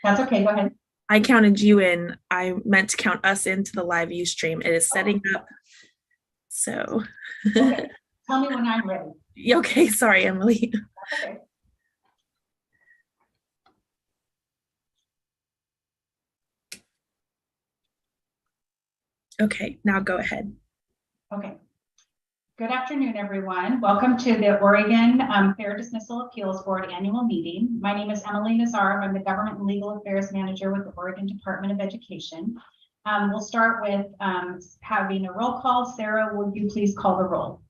That's okay, go ahead. I counted you in. I meant to count us into the live view stream. It is setting up. So. Okay. Tell me when I'm ready. Okay, sorry, Emily. Okay. Okay, now go ahead. Okay. Good afternoon, everyone. Welcome to the Oregon Fair Dismissal Appeals Board annual meeting. My name is Emily Nazarov. I'm the Government and Legal Affairs Manager with the Oregon Department of Education. We'll start with having a roll call. Sarah, would you please call the roll?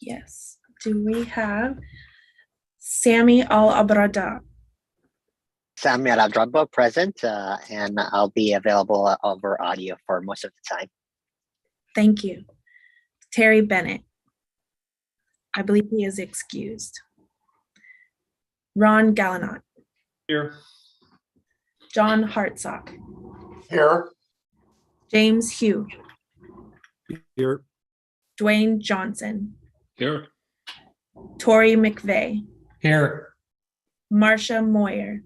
Yes. Do we have Sammy Al-Abrada? Sammy Al-Abrada present, and I'll be available over audio for most of the time. Thank you. Terry Bennett. I believe he is excused. Ron Gallinot. Here. John Hartsock. Here. James Hugh. Here. Dwayne Johnson. Here. Tori McVeigh. Here. Marcia Moyer.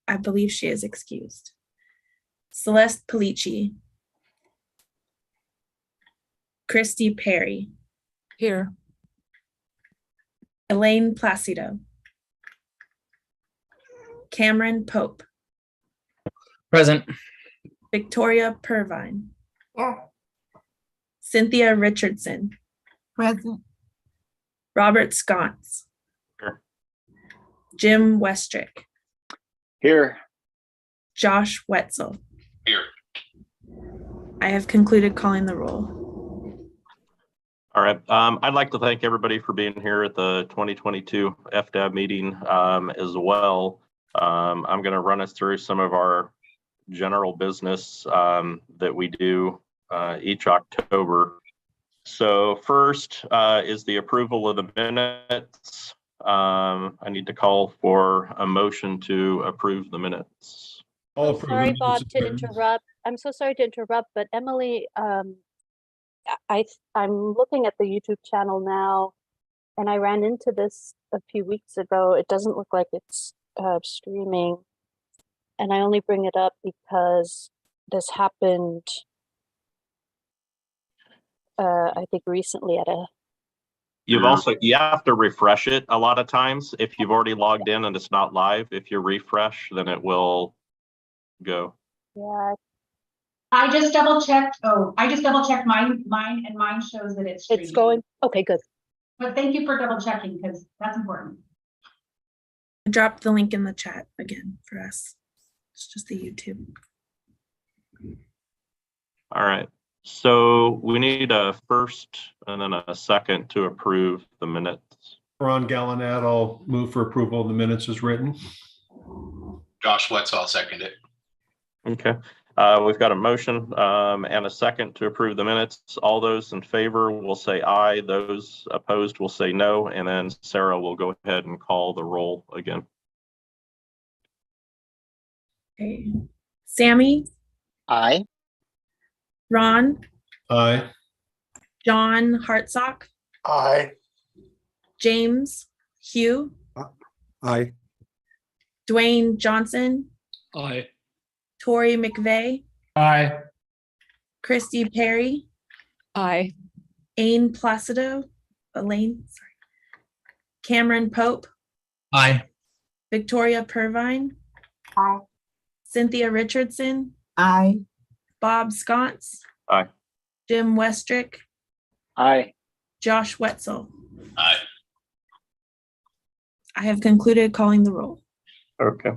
I believe she is excused. Celeste Polici. Christy Perry. Here. Elaine Placido. Cameron Pope. Present. Victoria Purvine. Here. Cynthia Richardson. Present. Robert Sconce. Here. Jim Westrick. Here. Josh Wetzel. Here. I have concluded calling the roll. All right. I'd like to thank everybody for being here at the 2022 FDAB meeting as well. I'm going to run us through some of our general business that we do each October. So first is the approval of the minutes. I need to call for a motion to approve the minutes. Sorry, Bob, to interrupt. I'm so sorry to interrupt, but Emily, I'm looking at the YouTube channel now, and I ran into this a few weeks ago. It doesn't look like it's streaming, and I only bring it up because this happened, I think recently at a. You have to refresh it a lot of times. If you've already logged in and it's not live, if you refresh, then it will go. Yeah. I just double checked. Oh, I just double checked mine, and mine shows that it's streaming. It's going. Okay, good. But thank you for double checking because that's important. I dropped the link in the chat again for us. It's just the YouTube. All right. So we need a first and then a second to approve the minutes. Ron Gallinat, I'll move for approval of the minutes as written. Josh Wetzel, I'll second it. Okay. We've got a motion and a second to approve the minutes. All those in favor will say aye. Those opposed will say no. And then Sarah will go ahead and call the roll again. Okay. Sammy. Aye. Ron. Aye. John Hartsock. Aye. James Hugh. Aye. Dwayne Johnson. Aye. Tori McVeigh. Aye. Christy Perry. Aye. Elaine Placido. Cameron Pope. Aye. Victoria Purvine. Aye. Cynthia Richardson. Aye. Bob Sconce. Aye. Jim Westrick. Aye. Josh Wetzel. Aye. I have concluded calling the roll. Okay.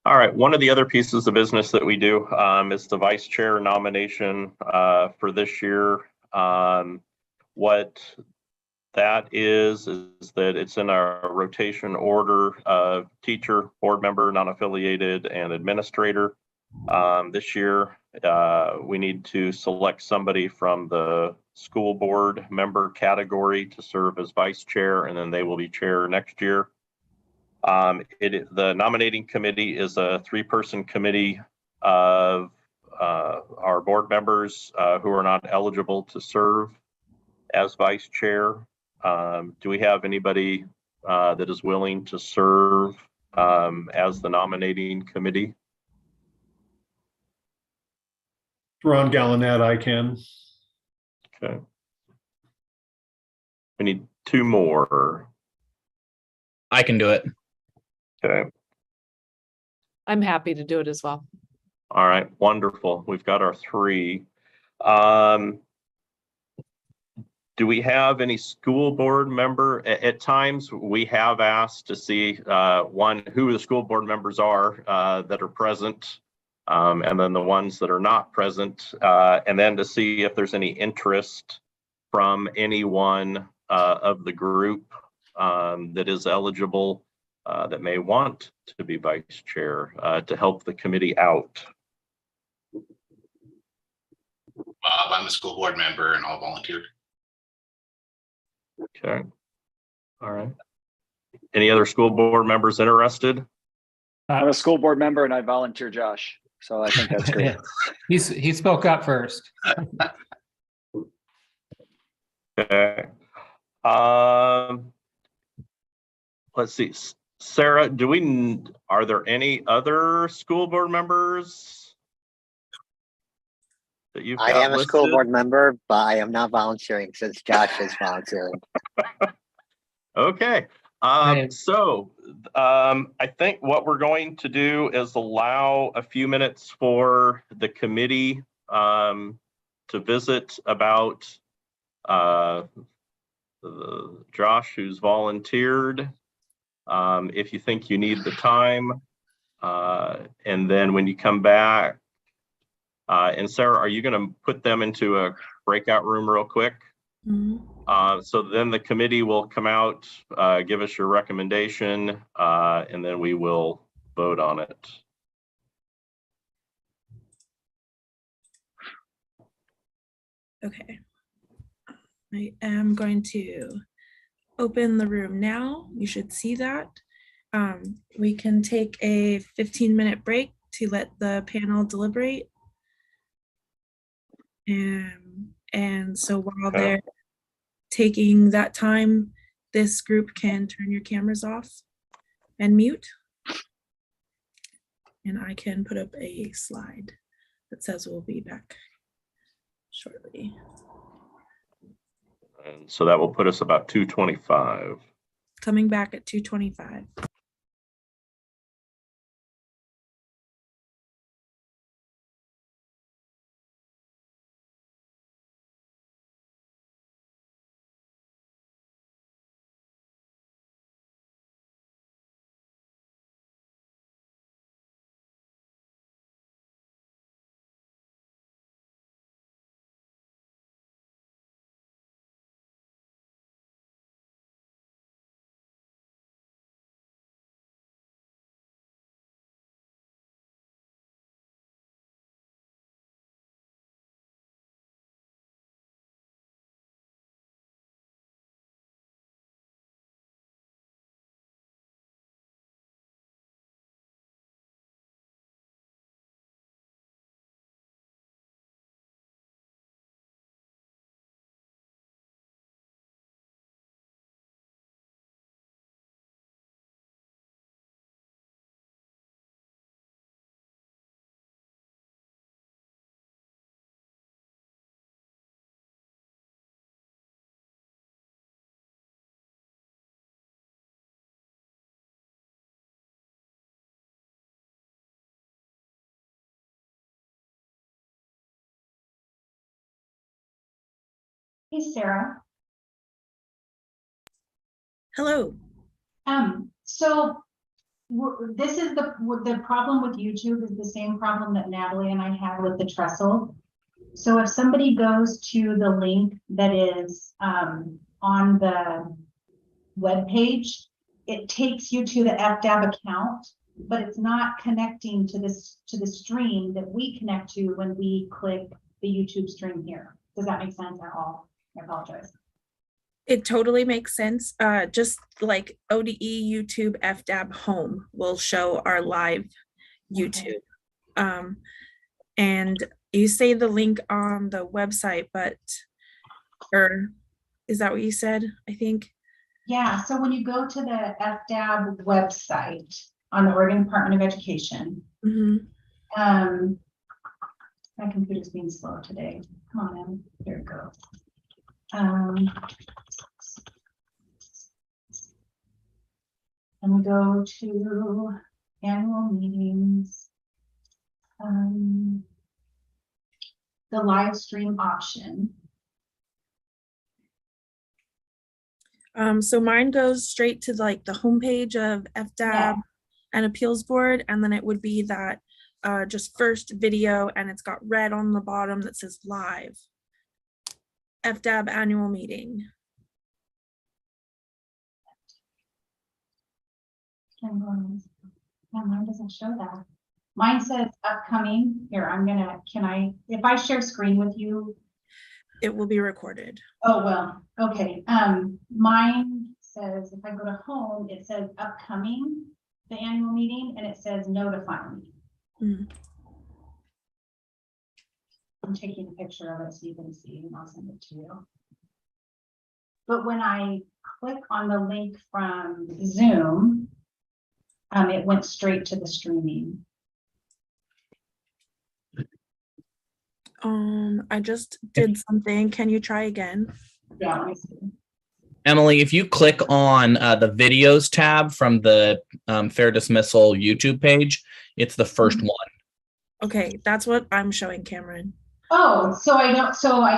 All right. One of the other pieces of business that we do is the vice chair nomination for this year. What that is that it's in our rotation order of teacher, board member, non-affiliated, and administrator. This year, we need to select somebody from the school board member category to serve as vice chair, and then they will be chair next year. The nominating committee is a 3-person committee of our board members who are not eligible to serve as vice chair. Do we have anybody that is willing to serve as the nominating committee? Ron Gallinet, I can. Okay. We need two more. I can do it. Okay. I'm happy to do it as well. All right. Wonderful. We've got our three. Do we have any school board member? At times, we have asked to see one, who the school board members are that are present, and then the ones that are not present, and then to see if there's any interest from anyone of the group that is eligible that may want to be vice chair to help the committee out. Bob, I'm a school board member and I'll volunteer. Okay. All right. Any other school board members interested? I'm a school board member and I volunteer Josh. So I think that's great. He spoke up first. Okay. Let's see. Sarah, are there any other school board members that you've got I am a school listed? board member, but I am not volunteering since Josh is volunteering. Okay. Right. So I think what we're going to do is allow a few minutes for the committee to visit about Josh, who's volunteered. If you think you need the time, and then when you come back, and Sarah, are you going to put them into a breakout room real quick? Mhm. So then the committee will come out, give us your recommendation, and then we will vote on it. Okay. I am going to open the room now. You should see that. We can take a 15-minute break to let the panel deliberate. And so while Okay. they're taking that time, this group can turn your cameras off and mute. And I can put up a slide that says we'll be back shortly. And so that will put us about 2:25. Coming back at 2:25. Hey, Sarah. Hello. So this is the problem with YouTube is the same problem that Natalie and I had with the trestle. So if somebody goes to the link that is on the web page, it takes you to the FDAB account, but it's not connecting to the stream that we connect to when we click the YouTube stream here. Does that make sense at all? I apologize. It totally makes sense. Just like ODE YouTube FDAB home will show our live YouTube. And you say the link on the website, or is that what you said? I think. Yeah, so when you go to the FDAB website on the Oregon Department of Education, Mhm. my computer's being slow today. Come on, Em. There it goes. And we go to annual meetings. The live stream option. So mine goes straight to like the homepage of FDAB and Appeals Board, and then it would be that just first video, and it's got red on the bottom that says live. FDAB annual meeting. Yeah, mine doesn't show that. Mine says upcoming. Here, if I share screen with you. It will be recorded. Oh, well, okay. Mine says, if I go to home, it says upcoming, the annual meeting, and it says notify me. Mm. I'm taking a picture of it so you can see, and I'll send it to you. But when I click on the link from Zoom, it went straight to the streaming. I just did something. Can you try again? Yeah, let me see. Emily, if you click on the videos tab from the Fair Dismissal YouTube page, it's the first one. Okay, that's what I'm showing Cameron. Oh, so I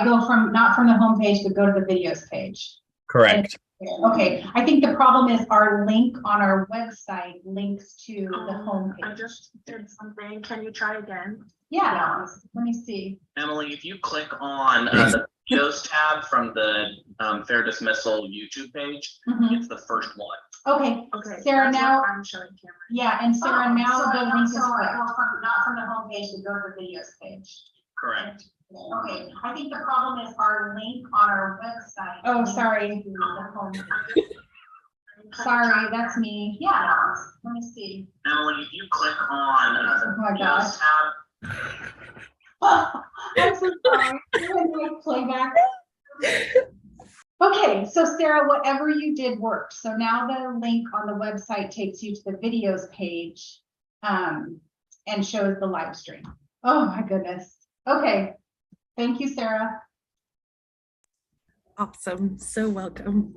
go from not from the home page, but go to the videos page. Correct. Okay, I think the problem is our link on our website links to the home page. I just did something. Can you try again? Yeah, let me see. Emily, if you click on the videos tab from the Fair Dismissal YouTube page, it's the first one. Okay, Okay, Sarah, that's now what I'm showing Cameron. yeah, and Sarah, now so the I link is go from not from the home page to go to the videos page. Correct. Okay, I think the problem is our link on our website. Oh, sorry. The home page. Sorry, that's me. Yeah, let me see. Emily, if you click on Oh my gosh. tab. Oh, I'm so sorry. Playback. Okay, so Sarah, whatever you did worked. So now the link on the website takes you to the videos page and shows the live stream. Oh my goodness. Okay. Thank you, Sarah. Awesome. So welcome.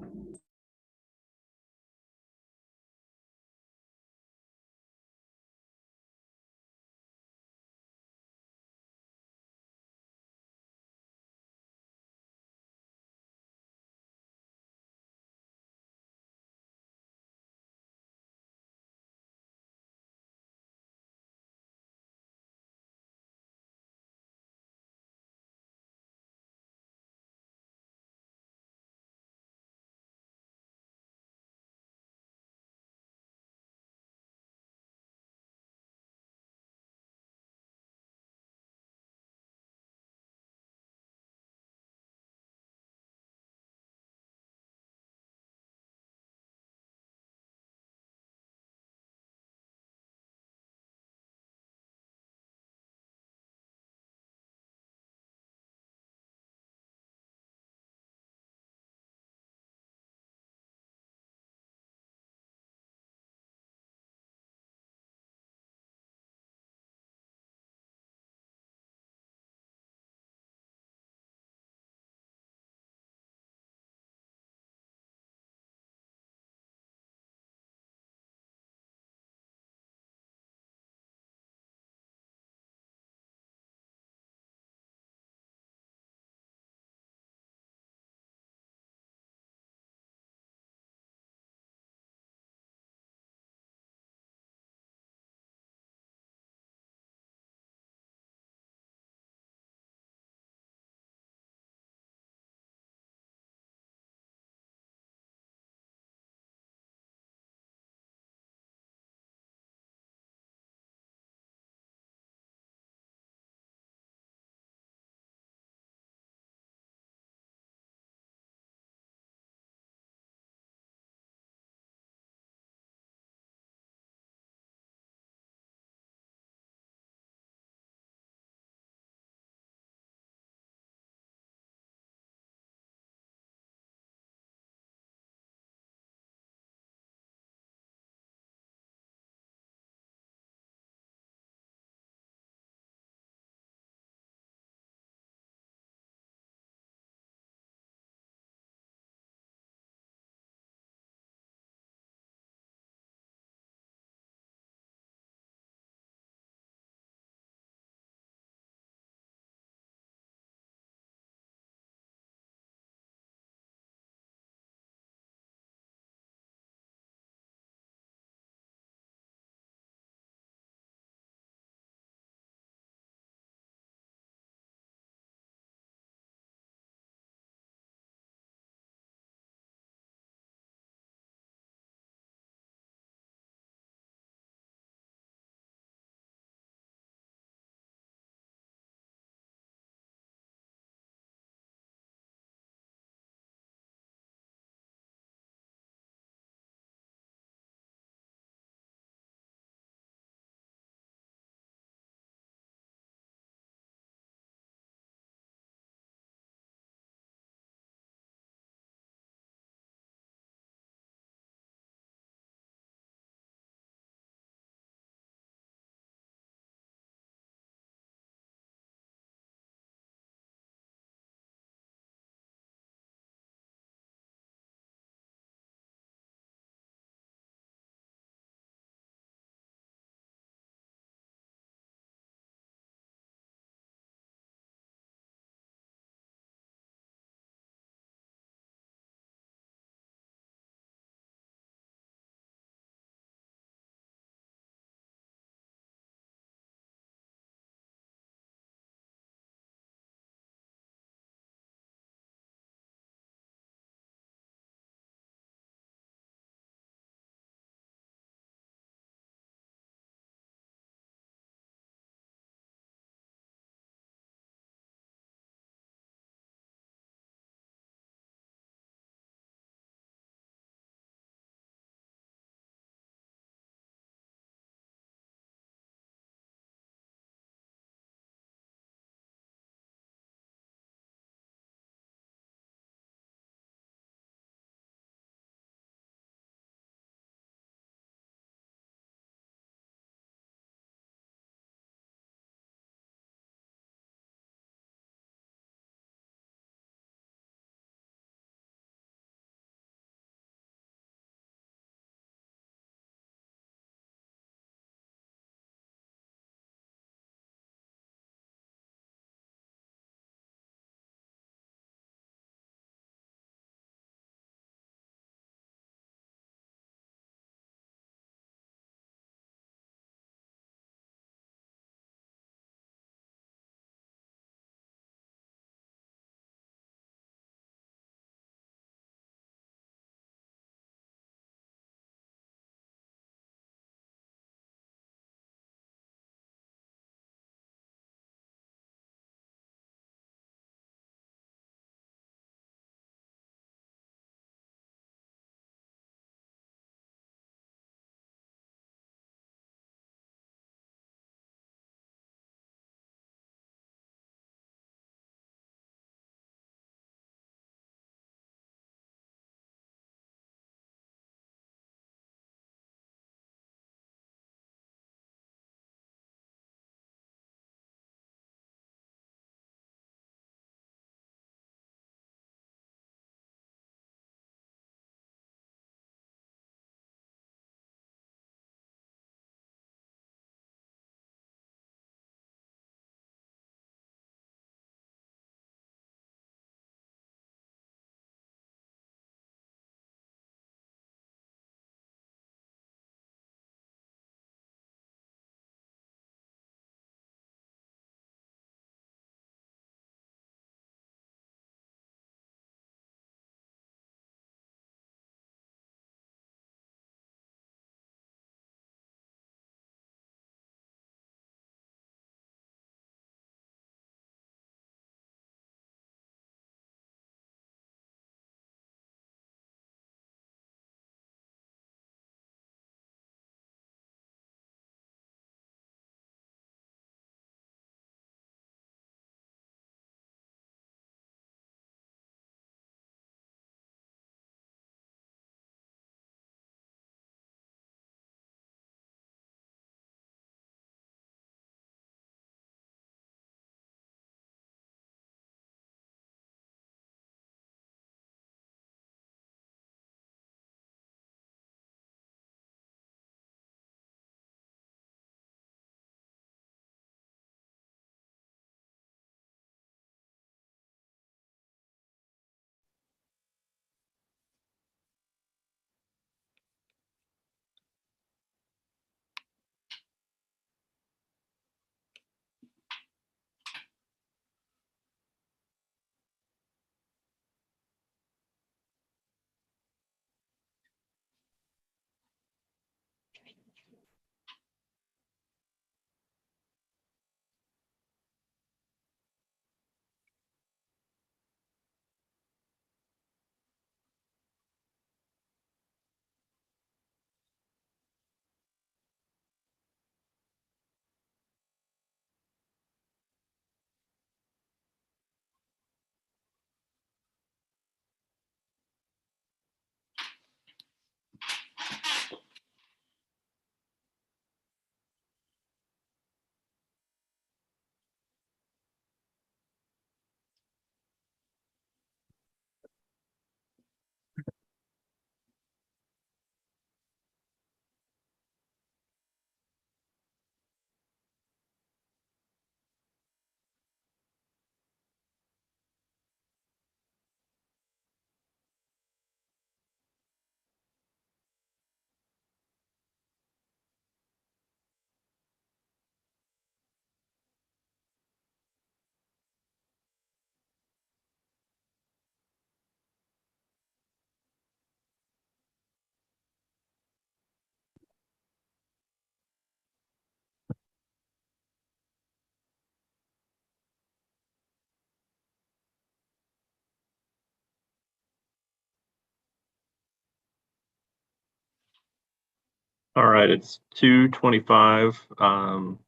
All right, it's 2:25.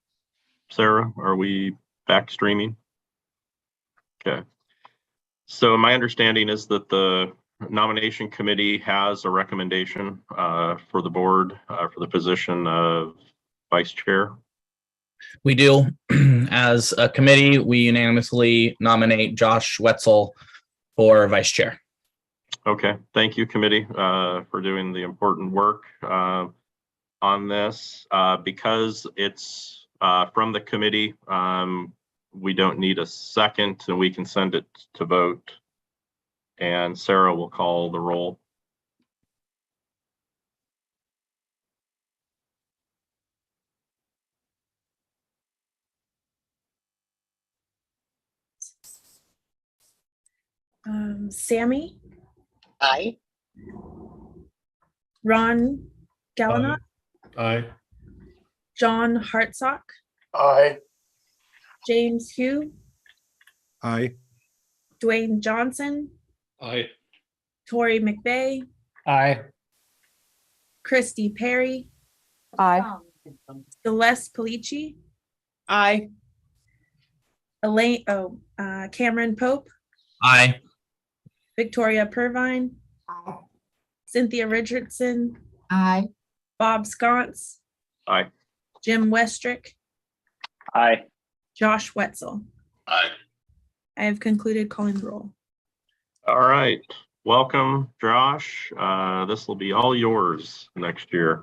Sarah, are we back streaming? Okay. So my understanding is that the nomination committee has a recommendation for the board for the position of vice chair. We do. As a committee, we unanimously nominate Josh Wetzel for vice chair. Okay, thank you, committee, for doing the important work on this. Because it's from the committee, we don't need a second, and we can send it to vote. And Sarah will call the roll. Sammy, Aye. Ron Gallinot, Aye. John Hartsock, Aye. James Hugh, Aye. Dwayne Johnson, Aye. Tori McVeigh, Aye. Christy Perry, Aye. Celeste Polici, Aye. Cameron Pope, Aye. Victoria Purvine, Cynthia Richardson, Aye. Bob Sconce, Aye. Jim Westrick, Aye. Josh Wetzel. Aye. I have concluded calling the roll. All right, welcome, Josh. This will be all yours next year.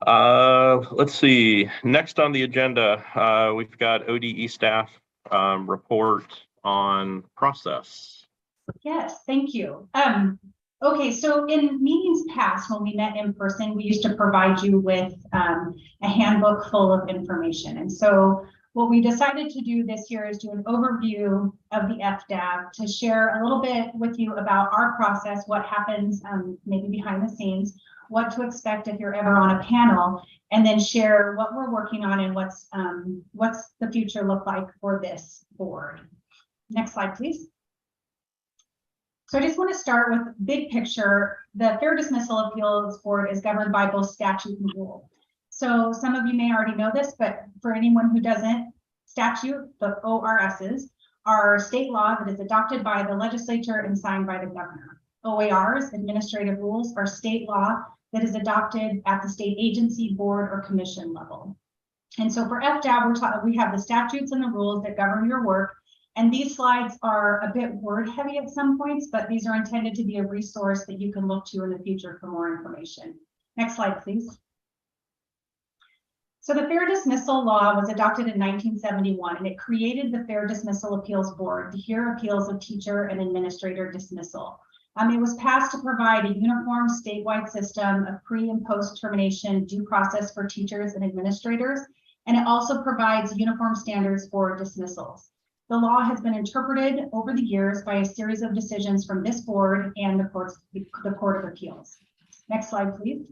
Let's see. Next on the agenda, we've got ODE staff report on process. Yes, thank you. Okay, so in meetings past, when we met in person, we used to provide you with a handbook full of information. And so what we decided to do this year is do an overview of the FDAB to share a little bit with you about our process, what happens maybe behind the scenes, what to expect if you're ever on a panel, and then share what we're working on and what's the future look like for this board. Next slide, please. So I just want to start with big picture. The Fair Dismissal Appeals Board is governed by both statute and rule. So some of you may already know this, but for anyone who doesn't, statute, the ORSs, are state law that is adopted by the legislature and signed by the governor. OARs, administrative rules, are state law that is adopted at the state agency, board, or commission level. And so for FDAB, we have the statutes and the rules that govern your work. And these slides are a bit word heavy at some points, but these are intended to be a resource that you can look to in the future for more information. Next slide, please. So the Fair Dismissal Law was adopted in 1971, and it created the Fair Dismissal Appeals Board to hear appeals of teacher and administrator dismissal. It was passed to provide a uniform statewide system of pre and post termination due process for teachers and administrators, and it also provides uniform standards for dismissals. The law has been interpreted over the years by a series of decisions from this board and the Court of Appeals. Next slide, please.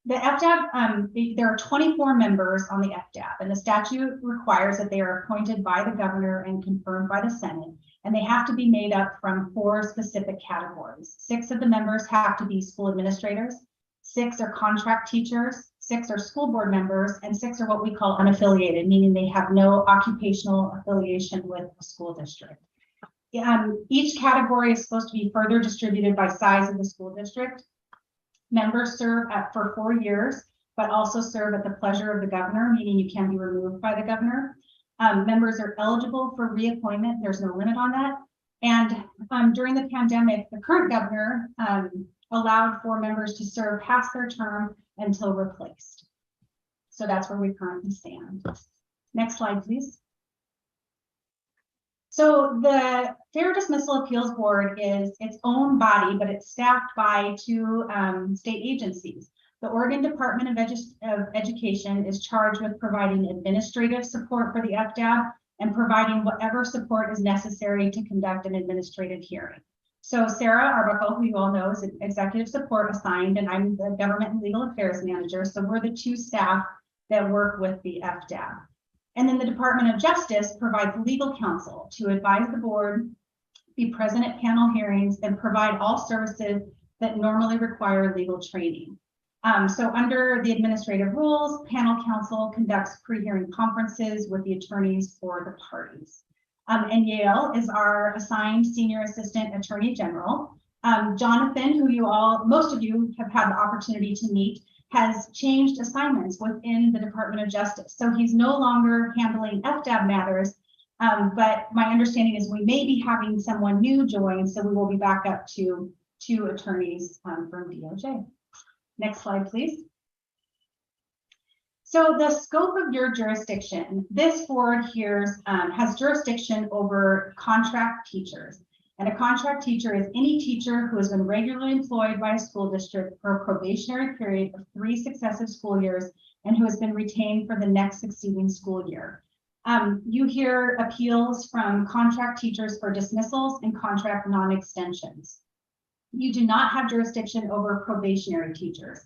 The FDAB, there are 24 members on the FDAB, and the statute requires that they are appointed by the governor and confirmed by the Senate, and they have to be made up from 4 specific categories. 6 of the members have to be school administrators, 6 are contract teachers, 6 are school board members, and 6 are what we call unaffiliated, meaning they have no occupational affiliation with a school district. Each category is supposed to be further distributed by size of the school district. Members serve for 4 years, but also serve at the pleasure of the governor, meaning you can be removed by the governor. Members are eligible for reappointment. There's no limit on that. And during the pandemic, the current governor allowed for members to serve past their term until replaced. So that's where we currently stand. Next slide, please. So the Fair Dismissal Appeals Board is its own body, but it's staffed by 2 state agencies. The Oregon Department of Education is charged with providing administrative support for the FDAB and providing whatever support is necessary to conduct an administrative hearing. So Sarah Arbuckle, who you all know, is executive support assigned, and I'm the Government and Legal Affairs Manager. So we're the 2 staff that work with the FDAB. And then the Department of Justice provides legal counsel to advise the board, be present at panel hearings, and provide all services that normally require legal training. So under the administrative rules, panel counsel conducts pre-hearing conferences with the attorneys for the parties. And Yale is our assigned senior assistant attorney general. Jonathan, who most of you have had the opportunity to meet, has changed assignments within the Department of Justice. So he's no longer handling FDAB matters, but my understanding is we may be having someone new join, so we will be back up to 2 attorneys from DOJ. Next slide, please. So the scope of your jurisdiction, this board here has jurisdiction over contract teachers. And a contract teacher is any teacher who has been regularly employed by a school district for a probationary period of 3 successive school years and who has been retained for the next succeeding school year. You hear appeals from contract teachers for dismissals and contract non-extensions. You do not have jurisdiction over probationary teachers.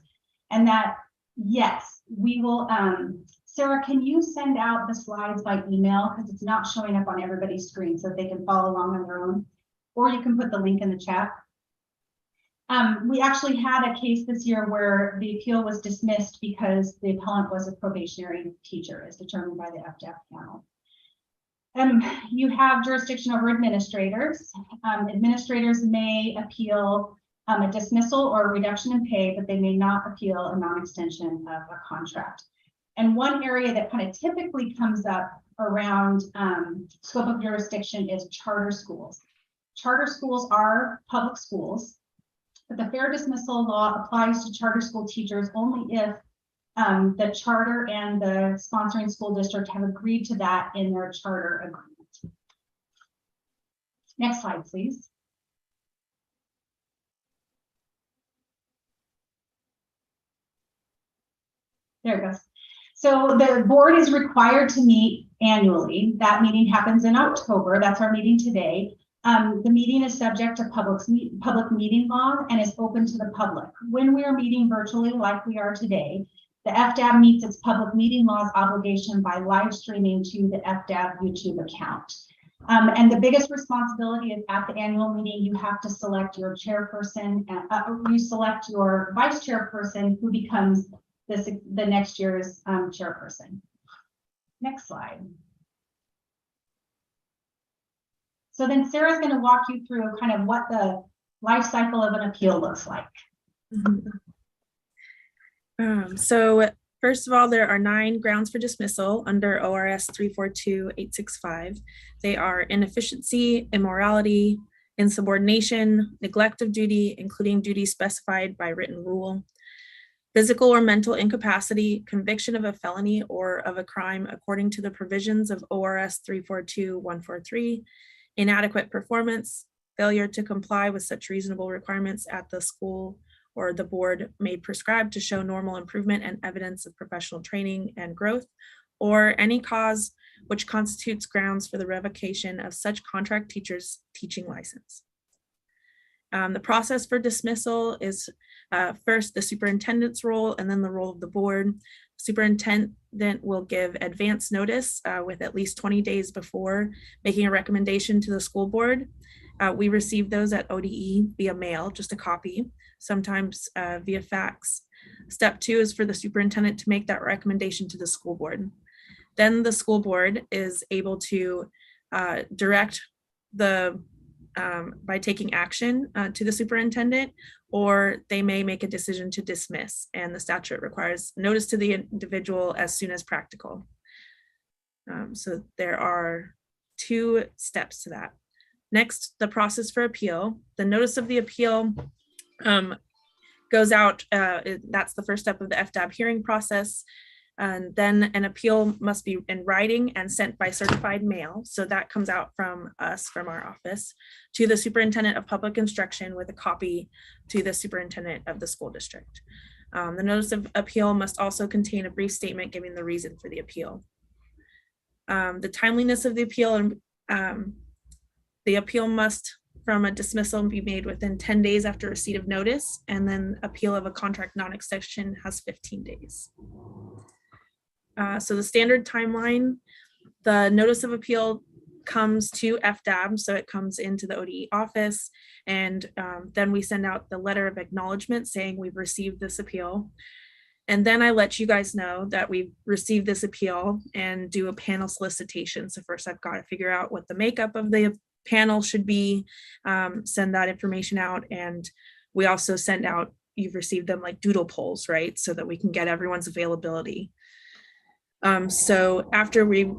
And that, yes, we will, Sarah, can you send out the slides by email? Because it's not showing up on everybody's screen so they can follow along on their own. Or you can put the link in the chat. We actually had a case this year where the appeal was dismissed because the appellant was a probationary teacher as determined by the FDAB panel. You have jurisdiction over administrators. Administrators may appeal a dismissal or a reduction in pay, but they may not appeal a non-extension of a contract. And one area that kind of typically comes up around scope of jurisdiction is charter schools. Charter schools are public schools, but the fair dismissal law applies to charter school teachers only if the charter and the sponsoring school district have agreed to that in their charter agreement. Next slide, please. There it goes. So the board is required to meet annually. That meeting happens in October. That's our meeting today. The meeting is subject to public meeting law and is open to the public. When we are meeting virtually like we are today, the FDAB meets its public meeting law's obligation by live streaming to the FDAB YouTube account. And the biggest responsibility is at the annual meeting, you have to select your chairperson, you select your vice chairperson who becomes the next year's chairperson. Next slide. So then Sarah's going to walk you through kind of what the life cycle of an appeal looks like. So first of all, there are 9 grounds for dismissal under ORS 342-865. They are inefficiency, immorality, insubordination, neglect of duty, including duty specified by written rule, physical or mental incapacity, conviction of a felony or of a crime according to the provisions of ORS 342-143, inadequate performance, failure to comply with such reasonable requirements at the school or the board may prescribe to show normal improvement and evidence of professional training and growth, or any cause which constitutes grounds for the revocation of such contract teacher's teaching license. The process for dismissal is first the superintendent's role and then the role of the board. Superintendent will give advance notice with at least 20 days before making a recommendation to the school board. We receive those at ODE via mail, just a copy, sometimes via fax. Step 2 is for the superintendent to make that recommendation to the school board. Then the school board is able to direct the by taking action to the superintendent, or they may make a decision to dismiss, and the statute requires notice to the individual as soon as practical. So there are 2 steps to that. Next, the process for appeal. The notice of the appeal goes out, that's the first step of the FDAB hearing process. And then an appeal must be in writing and sent by certified mail. So that comes out from us, from our office, to the superintendent of public instruction with a copy to the superintendent of the school district. The notice of appeal must also contain a brief statement giving the reason for the appeal. The timeliness of the appeal, and the appeal must from a dismissal be made within 10 days after receipt of notice, and then appeal of a contract non-extension has 15 days. So the standard timeline, the notice of appeal comes to FDAB, so it comes into the ODE office, and then we send out the letter of acknowledgement saying we've received this appeal. And then I let you guys know that we've received this appeal and do a panel solicitation. So first I've got to figure out what the makeup of the panel should be, send that information out. And we also send out, you've received them like doodle polls, right? So that we can get everyone's availability. So after we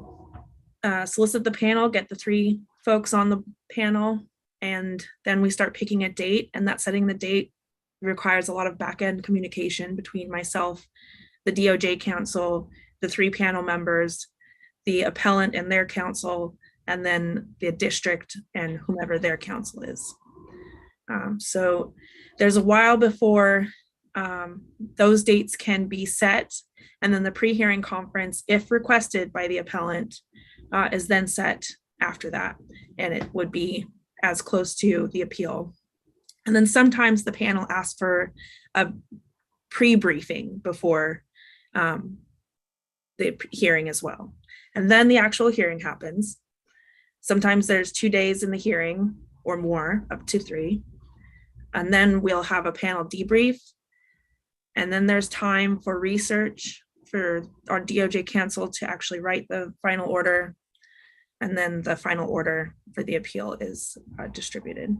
solicit the panel, get the 3 folks on the panel, and then we start picking a date, and that setting the date requires a lot of back-end communication between myself, the DOJ counsel, the 3 panel members, the appellant and their counsel, and then the district and whomever their counsel is. So there's a while before those dates can be set, and then the pre-hearing conference, if requested by the appellant, is then set after that, and it would be as close to the appeal. And then sometimes the panel asks for a pre-briefing before the hearing as well. And then the actual hearing happens. Sometimes there's 2 days in the hearing or more, up to 3. And then we'll have a panel debrief. And then there's time for research for our DOJ counsel to actually write the final order. And then the final order for the appeal is distributed.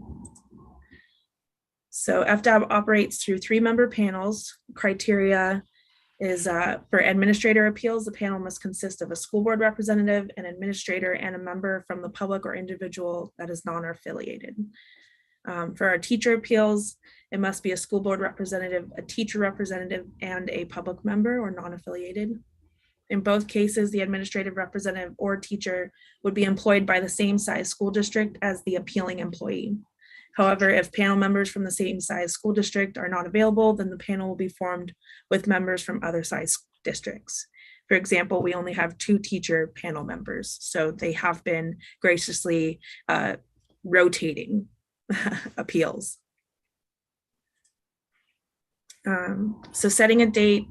So FDAB operates through 3-member panels. Criteria is for administrator appeals, the panel must consist of a school board representative, an administrator, and a member from the public or individual that is non-affiliated. For our teacher appeals, it must be a school board representative, a teacher representative, and a public member or non-affiliated. In both cases, the administrative representative or teacher would be employed by the same size school district as the appealing employee. However, if panel members from the same size school district are not available, then the panel will be formed with members from other size districts. For example, we only have 2 teacher panel members, so they have been graciously rotating appeals. So setting a date,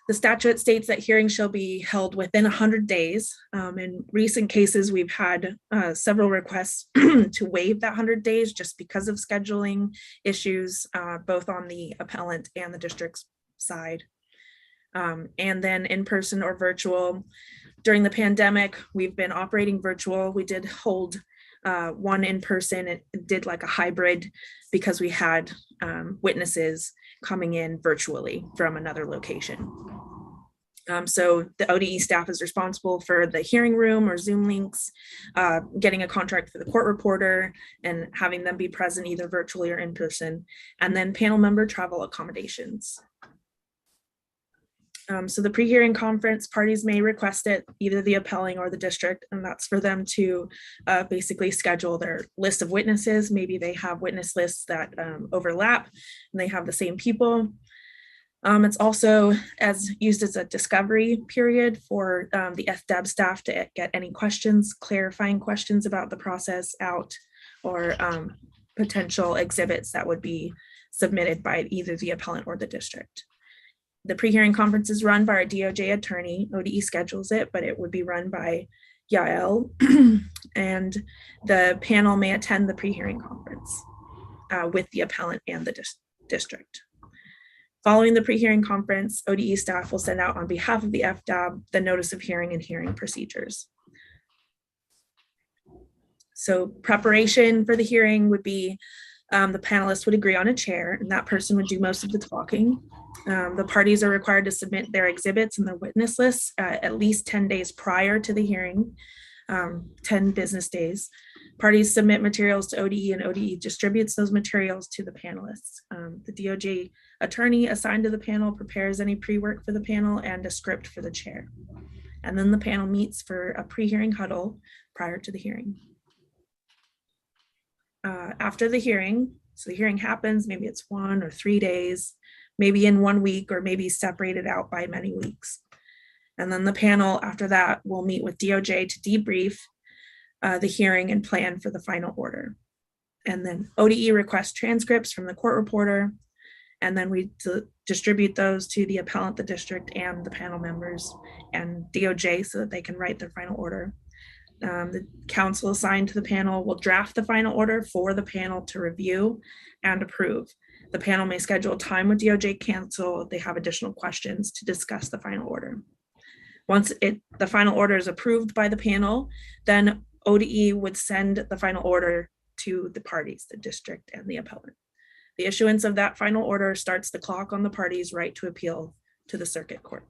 the statute states that hearings shall be held within 100 days. In recent cases, we've had several requests to waive that 100 days just because of scheduling issues, both on the appellant and the district's side. And then in person or virtual. During the pandemic, we've been operating virtual. We did hold one in person. It did like a hybrid because we had witnesses coming in virtually from another location. So the ODE staff is responsible for the hearing room or Zoom links, getting a contract for the court reporter and having them be present either virtually or in person, and then panel member travel accommodations. So the pre-hearing conference, parties may request it, either the appelling or the district, and that's for them to basically schedule their list of witnesses. Maybe they have witness lists that overlap and they have the same people. It's also used as a discovery period for the FDAB staff to get any questions, clarifying questions about the process out, or potential exhibits that would be submitted by either the appellant or the district. The pre-hearing conference is run by our DOJ attorney. ODE schedules it, but it would be run by Yael, and the panel may attend the pre-hearing conference with the appellant and the district. Following the pre-hearing conference, ODE staff will send out on behalf of the FDAB the notice of hearing and hearing procedures. So preparation for the hearing would be the panelists would agree on a chair, and that person would do most of the talking. The parties are required to submit their exhibits and their witness lists at least 10 days prior to the hearing, 10 business days. Parties submit materials to ODE, and ODE distributes those materials to the panelists. The DOJ attorney assigned to the panel prepares any pre-work for the panel and a script for the chair. And then the panel meets for a pre-hearing huddle prior to the hearing. After the hearing, so the hearing happens, maybe it's 1 or 3 days, maybe in 1 week, or maybe separated out by many weeks. And then the panel after that will meet with DOJ to debrief the hearing and plan for the final order. And then ODE requests transcripts from the court reporter, and then we distribute those to the appellant, the district, and the panel members and DOJ so that they can write their final order. The council assigned to the panel will draft the final order for the panel to review and approve. The panel may schedule time with DOJ counsel if they have additional questions to discuss the final order. Once the final order is approved by the panel, then ODE would send the final order to the parties, the district and the appellant. The issuance of that final order starts the clock on the parties' right to appeal to the circuit court.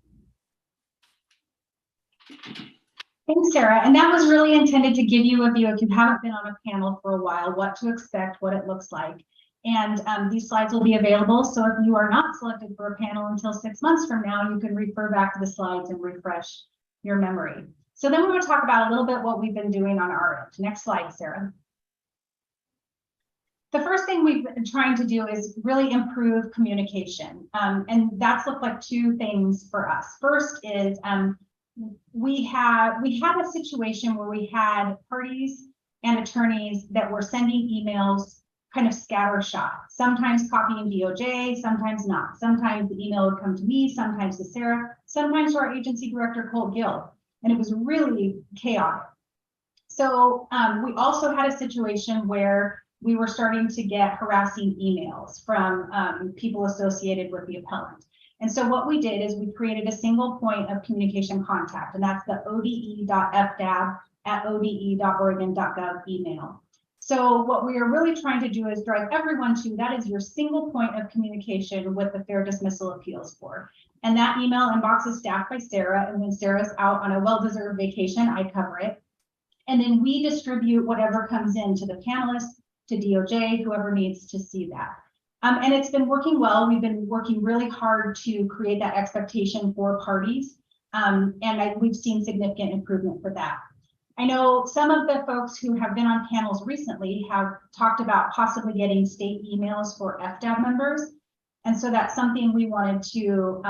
Thanks, Sarah. And that was really intended to give you a view, if you haven't been on a panel for a while, what to expect, what it looks like. And these slides will be available. So if you are not selected for a panel until 6 months from now, you can refer back to the slides and refresh your memory. So then we're going to talk about a little bit what we've been doing on our end. Next slide, Sarah. The first thing we've been trying to do is really improve communication. And that's looked like two things for us. First is we had a situation where we had parties and attorneys that were sending emails kind of scattershot, sometimes copying DOJ, sometimes not. Sometimes the email would come to me, sometimes to Sarah, sometimes to our agency director, Colt Gill, and it was really chaotic. So we also had a situation where we were starting to get harassing emails from people associated with the appellant. And so what we did is we created a single point of communication contact, and that's the ode.fdab@ode.oregon.gov email. So what we are really trying to do is drive everyone to, that is your single point of communication with the Fair Dismissal Appeals Board. And that email inbox is staffed by Sarah, and when Sarah's out on a well-deserved vacation, I cover it. And then we distribute whatever comes in to the panelists, to DOJ, whoever needs to see that. And it's been working well. We've been working really hard to create that expectation for parties. We've seen significant improvement for that. I know some of the folks who have been on panels recently have talked about possibly getting state emails for FDAB members. And so that's something we wanted to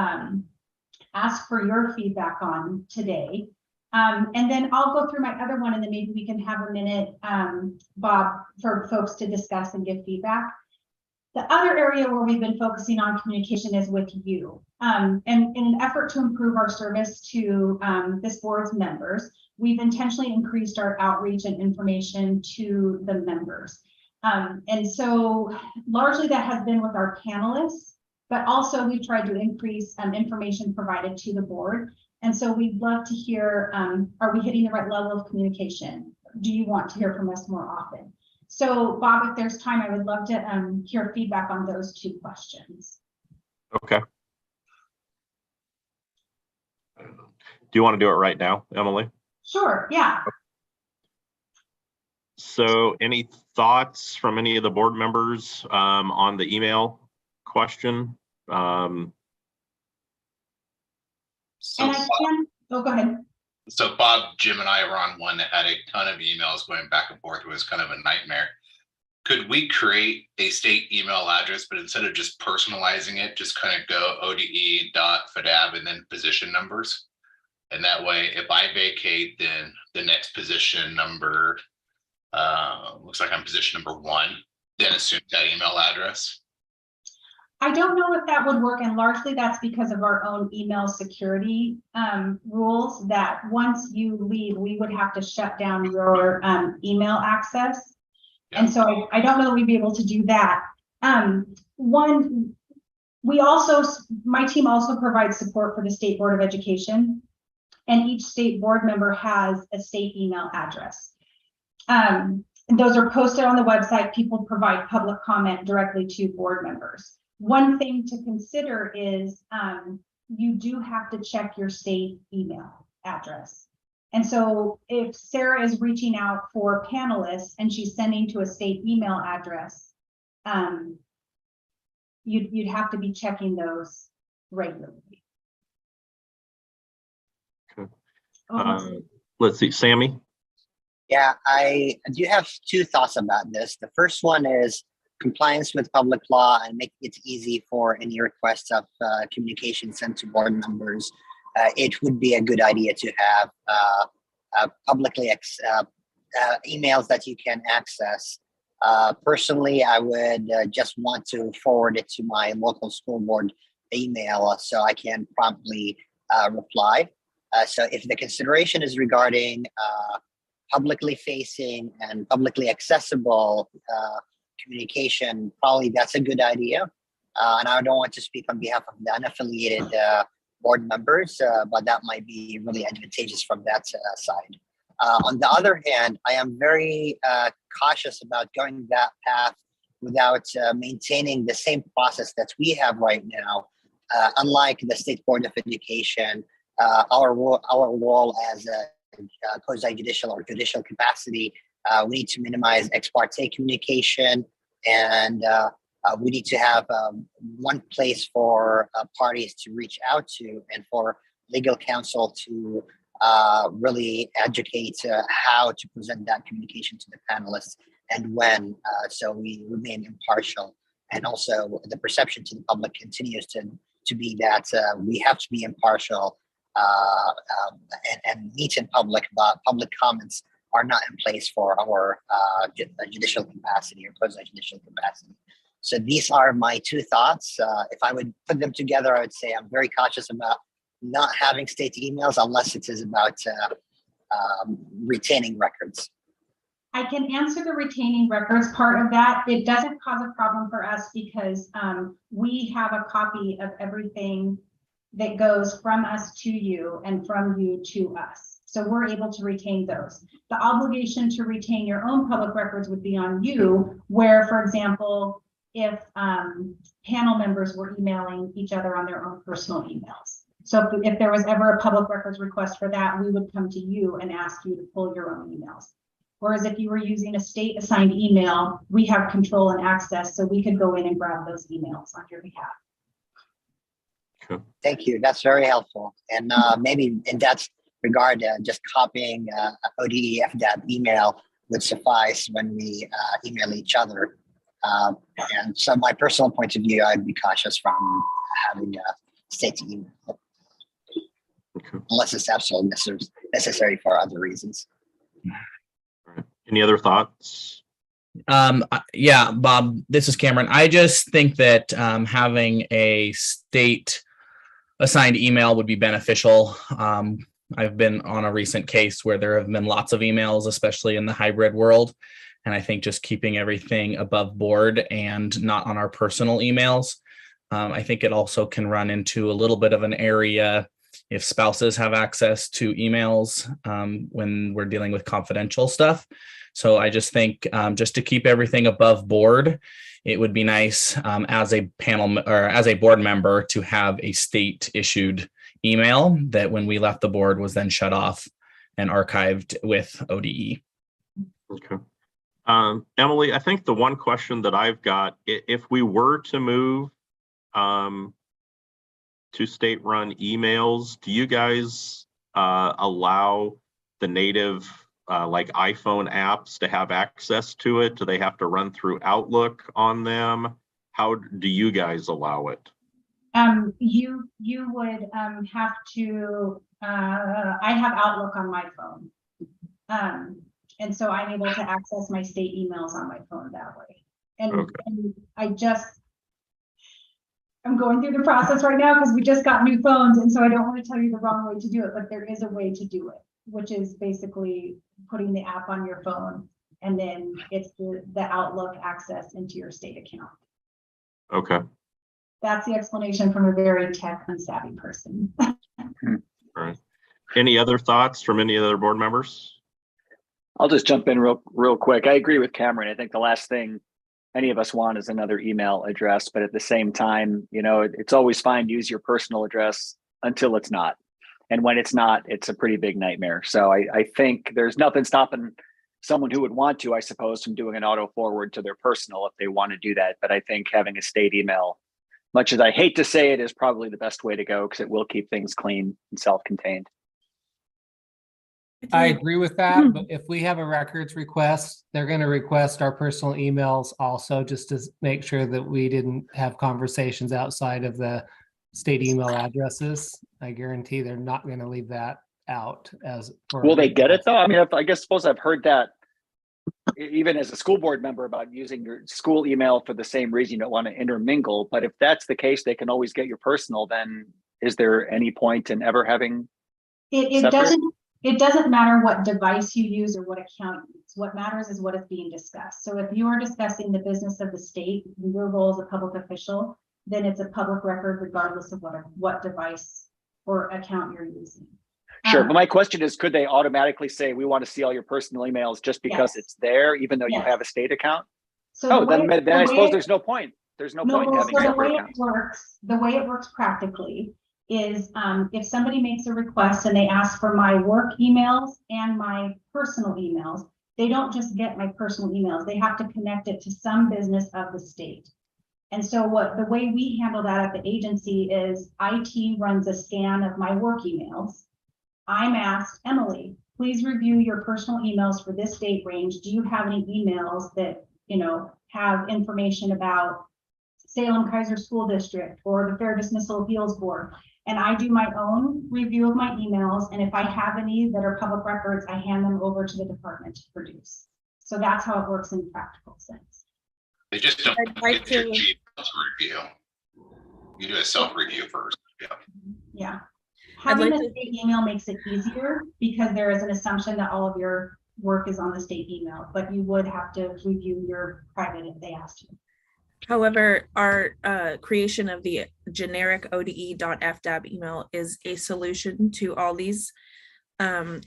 ask for your feedback on today. And then I'll go through my other one, and then maybe we can have a minute, Bob, for folks to discuss and give feedback. The other area where we've been focusing on communication is with you. And in an effort to improve our service to this board's members, we've intentionally increased our outreach and information to the members. And so largely that has been with our panelists, but also we've tried to increase information provided to the board. And so we'd love to hear, are we hitting the right level of communication? Do you want to hear from us more often? So Bob, if there's time, I would love to hear feedback on those two questions. Okay. Do you want to do it right now, Emily? Sure, yeah. So any thoughts from any of the board members on the email question? And I can, oh, go ahead. So Bob, Jim, and I were on one that had a ton of emails going back and forth. It was kind of a nightmare. Could we create a state email address, but instead of just personalizing it, just kind of go ode.fdab and then position numbers? And that way, if I vacate, then the next position number, looks like I'm position number 1, then assume that email address. I don't know if that would work, and largely that's because of our own email security rules, that once you leave, we would have to shut down your email access. Yeah. And so I don't know that we'd be able to do that. My team also provides support for the State Board of Education, and each state board member has a state email address. And those are posted on the website. People provide public comment directly to board members. One thing to consider is you do have to check your state email address. And so if Sarah is reaching out for panelists and she's sending to a state email address, you'd have to be checking those regularly. Okay. Let's see, Sammy. Yeah, I do have two thoughts about this. The first one is compliance with public law and making it easy for any requests of communication sent to board members. It would be a good idea to have publicly emails that you can access. Personally, I would just want to forward it to my local school board email so I can promptly reply. So if the consideration is regarding publicly facing and publicly accessible communication, probably that's a good idea. And I don't want to speak on behalf of the unaffiliated board members, but that might be really advantageous from that side. On the other hand, I am very cautious about going that path without maintaining the same process that we have right now. Unlike the State Board of Education, our role as a quasi-judicial or judicial capacity, we need to minimize ex parte communication, and we need to have one place for parties to reach out to and for legal counsel to really educate how to present that communication to the panelists and when, so we remain impartial. And also the perception to the public continues to be that we have to be impartial and meet in public, but public comments are not in place for our judicial capacity or quasi-judicial capacity. So these are my two thoughts. If I would put them together, I would say I'm very cautious about not having state emails unless it is about retaining records. I can answer the retaining records part of that. It doesn't cause a problem for us because we have a copy of everything that goes from us to you and from you to us. So we're able to retain those. The obligation to retain your own public records would be on you, where, for example, if panel members were emailing each other on their own personal emails. So if there was ever a public records request for that, we would come to you and ask you to pull your own emails. Whereas if you were using a state assigned email, we have control and access, so we could go in and grab those emails on your behalf. Sure. Thank you. That's very helpful. And maybe in that regard, just copying ODE FDAB email would suffice when we email each other. And so my personal point of view, I'd be cautious from having a state email. Okay. Unless it's absolutely necessary for other reasons. Any other thoughts? Yeah, Bob, this is Cameron. I just think that having a state assigned email would be beneficial. I've been on a recent case where there have been lots of emails, especially in the hybrid world. And I think just keeping everything above board and not on our personal emails. I think it also can run into a little bit of an area if spouses have access to emails when we're dealing with confidential stuff. So I just think just to keep everything above board, it would be nice as a panel or as a board member to have a state issued email that when we left the board was then shut off and archived with ODE. Okay. Emily, I think the one question that I've got, if we were to move to state-run emails, do you guys allow the native like iPhone apps to have access to it? Do they have to run through Outlook on them? How do you guys allow it? You would have to, I have Outlook on my phone. And so I'm able to access my state emails on my phone that way. And, okay. and I'm going through the process right now because we just got new phones. And so I don't want to tell you the wrong way to do it, but there is a way to do it, which is basically putting the app on your phone. And then it's the Outlook access into your state account. Okay. That's the explanation from a very tech unsavvy person. All right. Any other thoughts from any other board members? I'll just jump in real quick. I agree with Cameron. I think the last thing any of us want is another email address, but at the same time, you know, it's always fine to use your personal address until it's not. And when it's not, it's a pretty big nightmare. So I think there's nothing stopping someone who would want to, I suppose, from doing an auto forward to their personal if they want to do that. But I think having a state email, much as I hate to say it, is probably the best way to go because it will keep things clean and self-contained. I agree with that, but if we have a records request, they're going to request our personal emails also, just to make sure that we didn't have conversations outside of the state email addresses. I guarantee they're not going to leave that out. As will they get it though? I mean, I guess suppose I've heard that even as a school board member about using your school email for the same reason you don't want to intermingle. But if that's the case, they can always get your personal. Then is there any point in ever having It doesn't. It doesn't matter what device you use or what account you use. What matters is what is being discussed. So if you are discussing the business of the state, your role as a public official, then it's a public record regardless of what device or account you're using. Sure, but my question is, could they automatically say, we want to see all your personal emails just because it's there, even though you have a state account? So then I suppose there's no point. There's no point in having separate accounts. The way it works practically is if somebody makes a request and they ask for my work emails and my personal emails, they don't just get my personal emails. They have to connect it to some business of the state. And so the way we handle that at the agency is IT runs a scan of my work emails. I'm asked, Emily, please review your personal emails for this date range. Do you have any emails that, have information about Salem-Keizer School District or the Fair Dismissal Appeals Board? And I do my own review of my emails. And if I have any that are public records, I hand them over to the department to produce. So that's how it works in practical sense. They just don't like get your to- Gmail to review. You do a self-review first. Yeah. I'd Having like a state email makes it easier because there is an assumption that all of your work is on the state email, but you would have to review your private if they asked you. However, our creation of the generic ode.fdab email is a solution to all these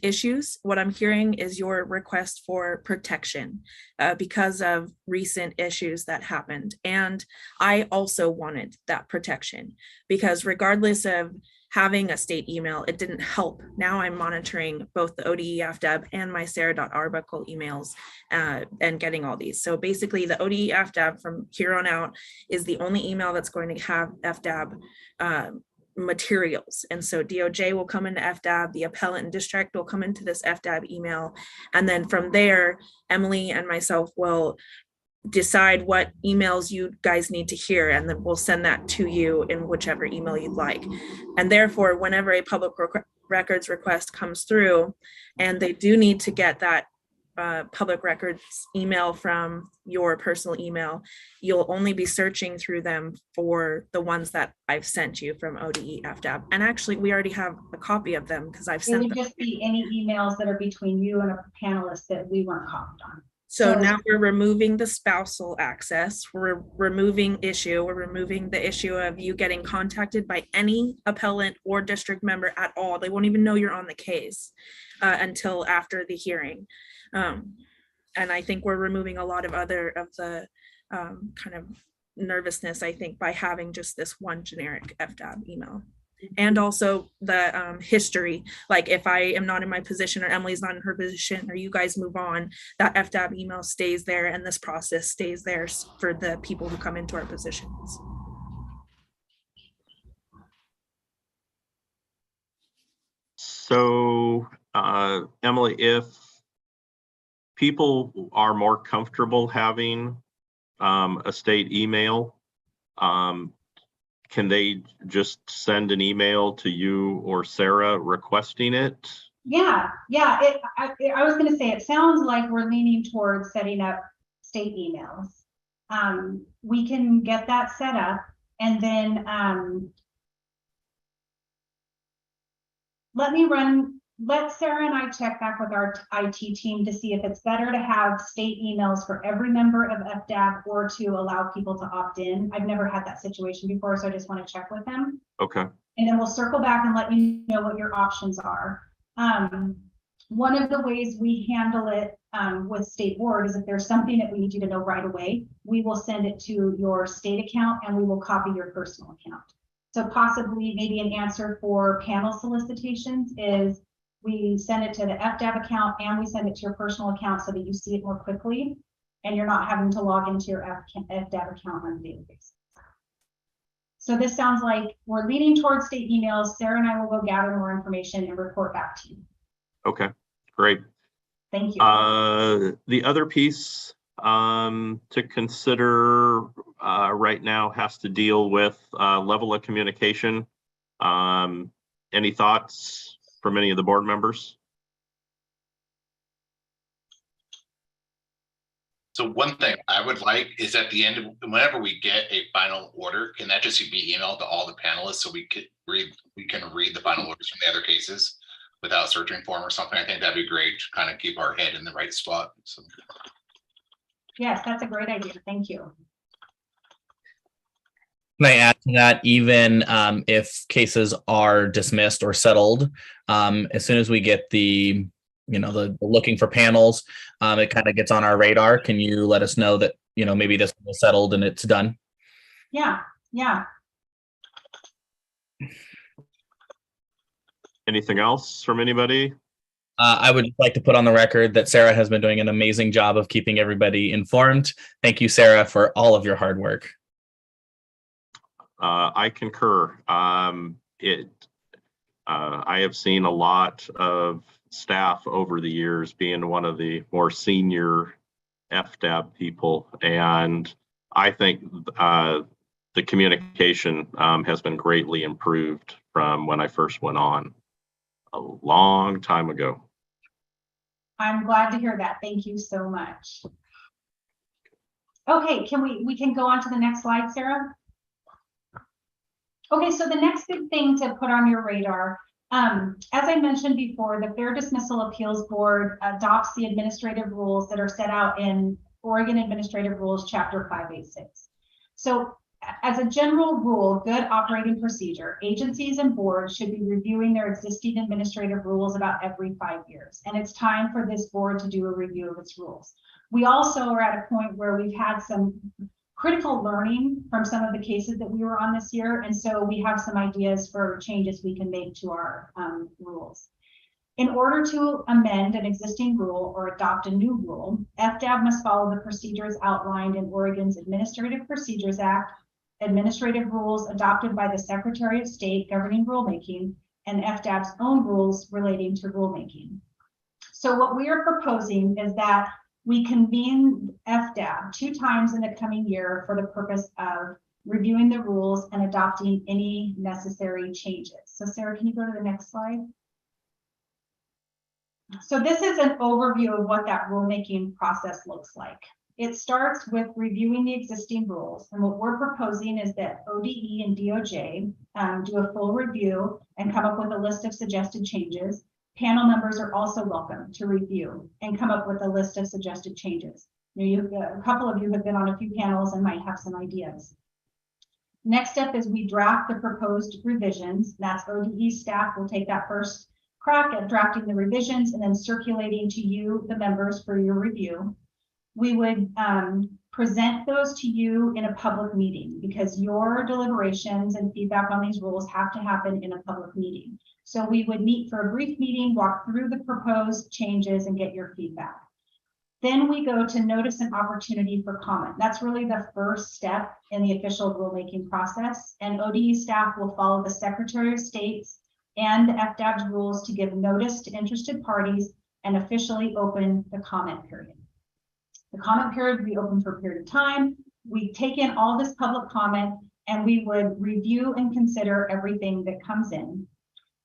issues. What I'm hearing is your request for protection because of recent issues that happened. And I also wanted that protection because regardless of having a state email, it didn't help. Now I'm monitoring both the ODE FDAB and my sarah.arbuckle emails and getting all these. So basically the ODE FDAB from here on out is the only email that's going to have FDAB materials. And so DOJ will come into FDAB, the appellant and district will come into this FDAB email. And then from there, Emily and myself will decide what emails you guys need to hear, and then we'll send that to you in whichever email you'd like. And therefore, whenever a public records request comes through, and they do need to get that public records email from your personal email, you'll only be searching through them for the ones that I've sent you from ODE FDAB. And actually, we already have a copy of them because I've sent them. It would just be any emails that are between you and a panelist that we weren't copied on. So now we're removing the spousal access, we're removing we're removing the issue of you getting contacted by any appellant or district member at all. They won't even know you're on the case until after the hearing. And I think we're removing a lot of the kind of nervousness, I think, by having just this one generic FDAB email. And also the history, like if I am not in my position or Emily's not in her position or you guys move on, that FDAB email stays there and this process stays there for the people who come into our positions. So, Emily, if people are more comfortable having a state email, can they just send an email to you or Sarah requesting it? Yeah. I was going to say, it sounds like we're leaning towards setting up state emails. We can get that set up, and then let Sarah and I check back with our IT team to see if it's better to have state emails for every member of FDAB or to allow people to opt in. I've never had that situation before, so I just want to check with them. Okay. And then we'll circle back and let you know what your options are. One of the ways we handle it with State Board is if there's something that we need you to know right away, we will send it to your state account and we will copy your personal account. So possibly maybe an answer for panel solicitations is we send it to the FDAB account and we send it to your personal account so that you see it more quickly and you're not having to log into your FDAB account on a daily basis. So this sounds like we're leaning towards state emails. Sarah and I will go gather more information and report back to you. Okay, great. Thank you. The other piece to consider right now has to deal with level of communication. Any thoughts from any of the board members? So one thing I would like is at the end of whenever we get a final order, can that just be emailed to all the panelists so we can read the final orders from the other cases? without searching for them or something. I think that'd be great to kind of keep our head in the right spot. So. Yes, that's a great idea. Thank you. Can I add to that, even if cases are dismissed or settled, as soon as we get the looking for panels, it kind of gets on our radar. Can you let us know that, maybe this was settled and it's done? Yeah, yeah. Anything else from anybody? I would like to put on the record that Sarah has been doing an amazing job of keeping everybody informed. Thank you, Sarah, for all of your hard work. I concur. I have seen a lot of staff over the years being one of the more senior FDAB people, and I think the communication has been greatly improved from when I first went on a long time ago. I'm glad to hear that. Thank you so much. Okay, we can go on to the next slide, Sarah? Okay, so the next big thing to put on your radar, as I mentioned before, the Fair Dismissal Appeals Board adopts the administrative rules that are set out in Oregon Administrative Rules, Chapter 586. So as a general rule, good operating procedure, agencies and boards should be reviewing their existing administrative rules about every 5 years. And it's time for this board to do a review of its rules. We also are at a point where we've had some critical learning from some of the cases that we were on this year. And so we have some ideas for changes we can make to our rules. In order to amend an existing rule or adopt a new rule, FDAB must follow the procedures outlined in Oregon's Administrative Procedures Act, administrative rules adopted by the Secretary of State governing rulemaking, and FDAB's own rules relating to rulemaking. So what we are proposing is that we convene FDAB 2 times in the coming year for the purpose of reviewing the rules and adopting any necessary changes. So Sarah, can you go to the next slide? So this is an overview of what that rulemaking process looks like. It starts with reviewing the existing rules. And what we're proposing is that ODE and DOJ do a full review and come up with a list of suggested changes. Panel members are also welcome to review and come up with a list of suggested changes. A couple of you have been on a few panels and might have some ideas. Next step is we draft the proposed revisions. That's ODE staff will take that first crack at drafting the revisions and then circulating to you, the members, for your review. We would present those to you in a public meeting because your deliberations and feedback on these rules have to happen in a public meeting. So we would meet for a brief meeting, walk through the proposed changes and get your feedback. Then we go to notice an opportunity for comment. That's really the first step in the official rulemaking process. And ODE staff will follow the Secretary of State's and the FDAB's rules to give notice to interested parties and officially open the comment period. The comment period will be open for a period of time. We take in all this public comment and we would review and consider everything that comes in.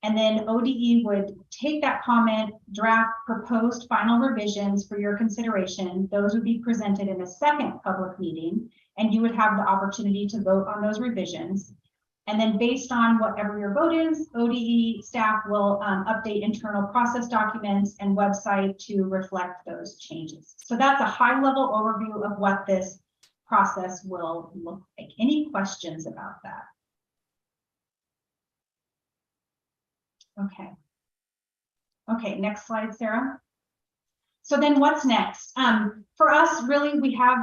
And then ODE would take that comment, draft proposed final revisions for your consideration. Those would be presented in a second public meeting, and you would have the opportunity to vote on those revisions. And then based on whatever your vote is, ODE staff will update internal process documents and website to reflect those changes. So that's a high-level overview of what this process will look like. Any questions about that? Okay. Okay, next slide, Sarah. So then what's next? For us, really, we have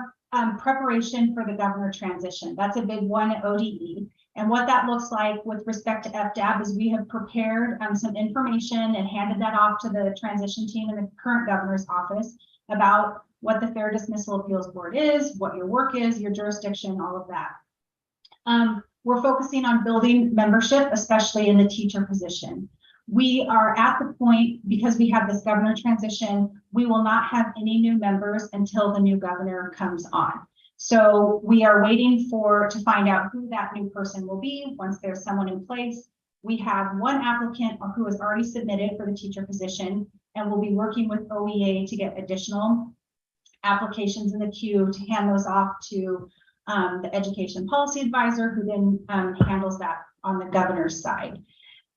preparation for the governor transition. That's a big one at ODE. And what that looks like with respect to FDAB is we have prepared some information and handed that off to the transition team in the current governor's office about what the Fair Dismissal Appeals Board is, what your work is, your jurisdiction, all of that. We're focusing on building membership, especially in the teacher position. We are at the point, because we have this governor transition, we will not have any new members until the new governor comes on. So we are waiting to find out who that new person will be. Once there's someone in place, we have one applicant who has already submitted for the teacher position, and we'll be working with OEA to get additional applications in the queue to hand those off to the education policy advisor, who then handles that on the governor's side.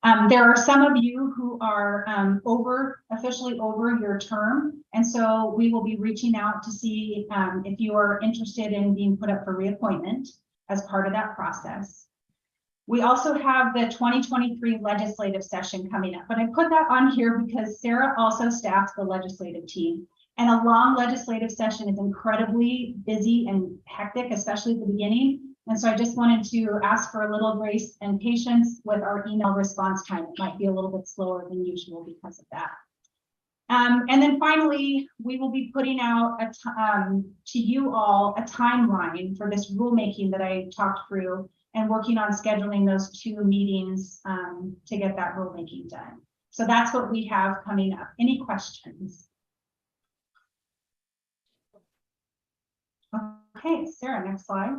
There are some of you who are officially over your term, and so we will be reaching out to see if you are interested in being put up for reappointment as part of that process. We also have the 2023 legislative session coming up, but I put that on here because Sarah also staffs the legislative team. And a long legislative session is incredibly busy and hectic, especially at the beginning. And so I just wanted to ask for a little grace and patience with our email response time. It might be a little bit slower than usual because of that. And then finally, we will be putting out to you all a timeline for this rulemaking that I talked through, and working on scheduling those 2 meetings to get that rulemaking done. So that's what we have coming up. Any questions? Okay, Sarah, next slide.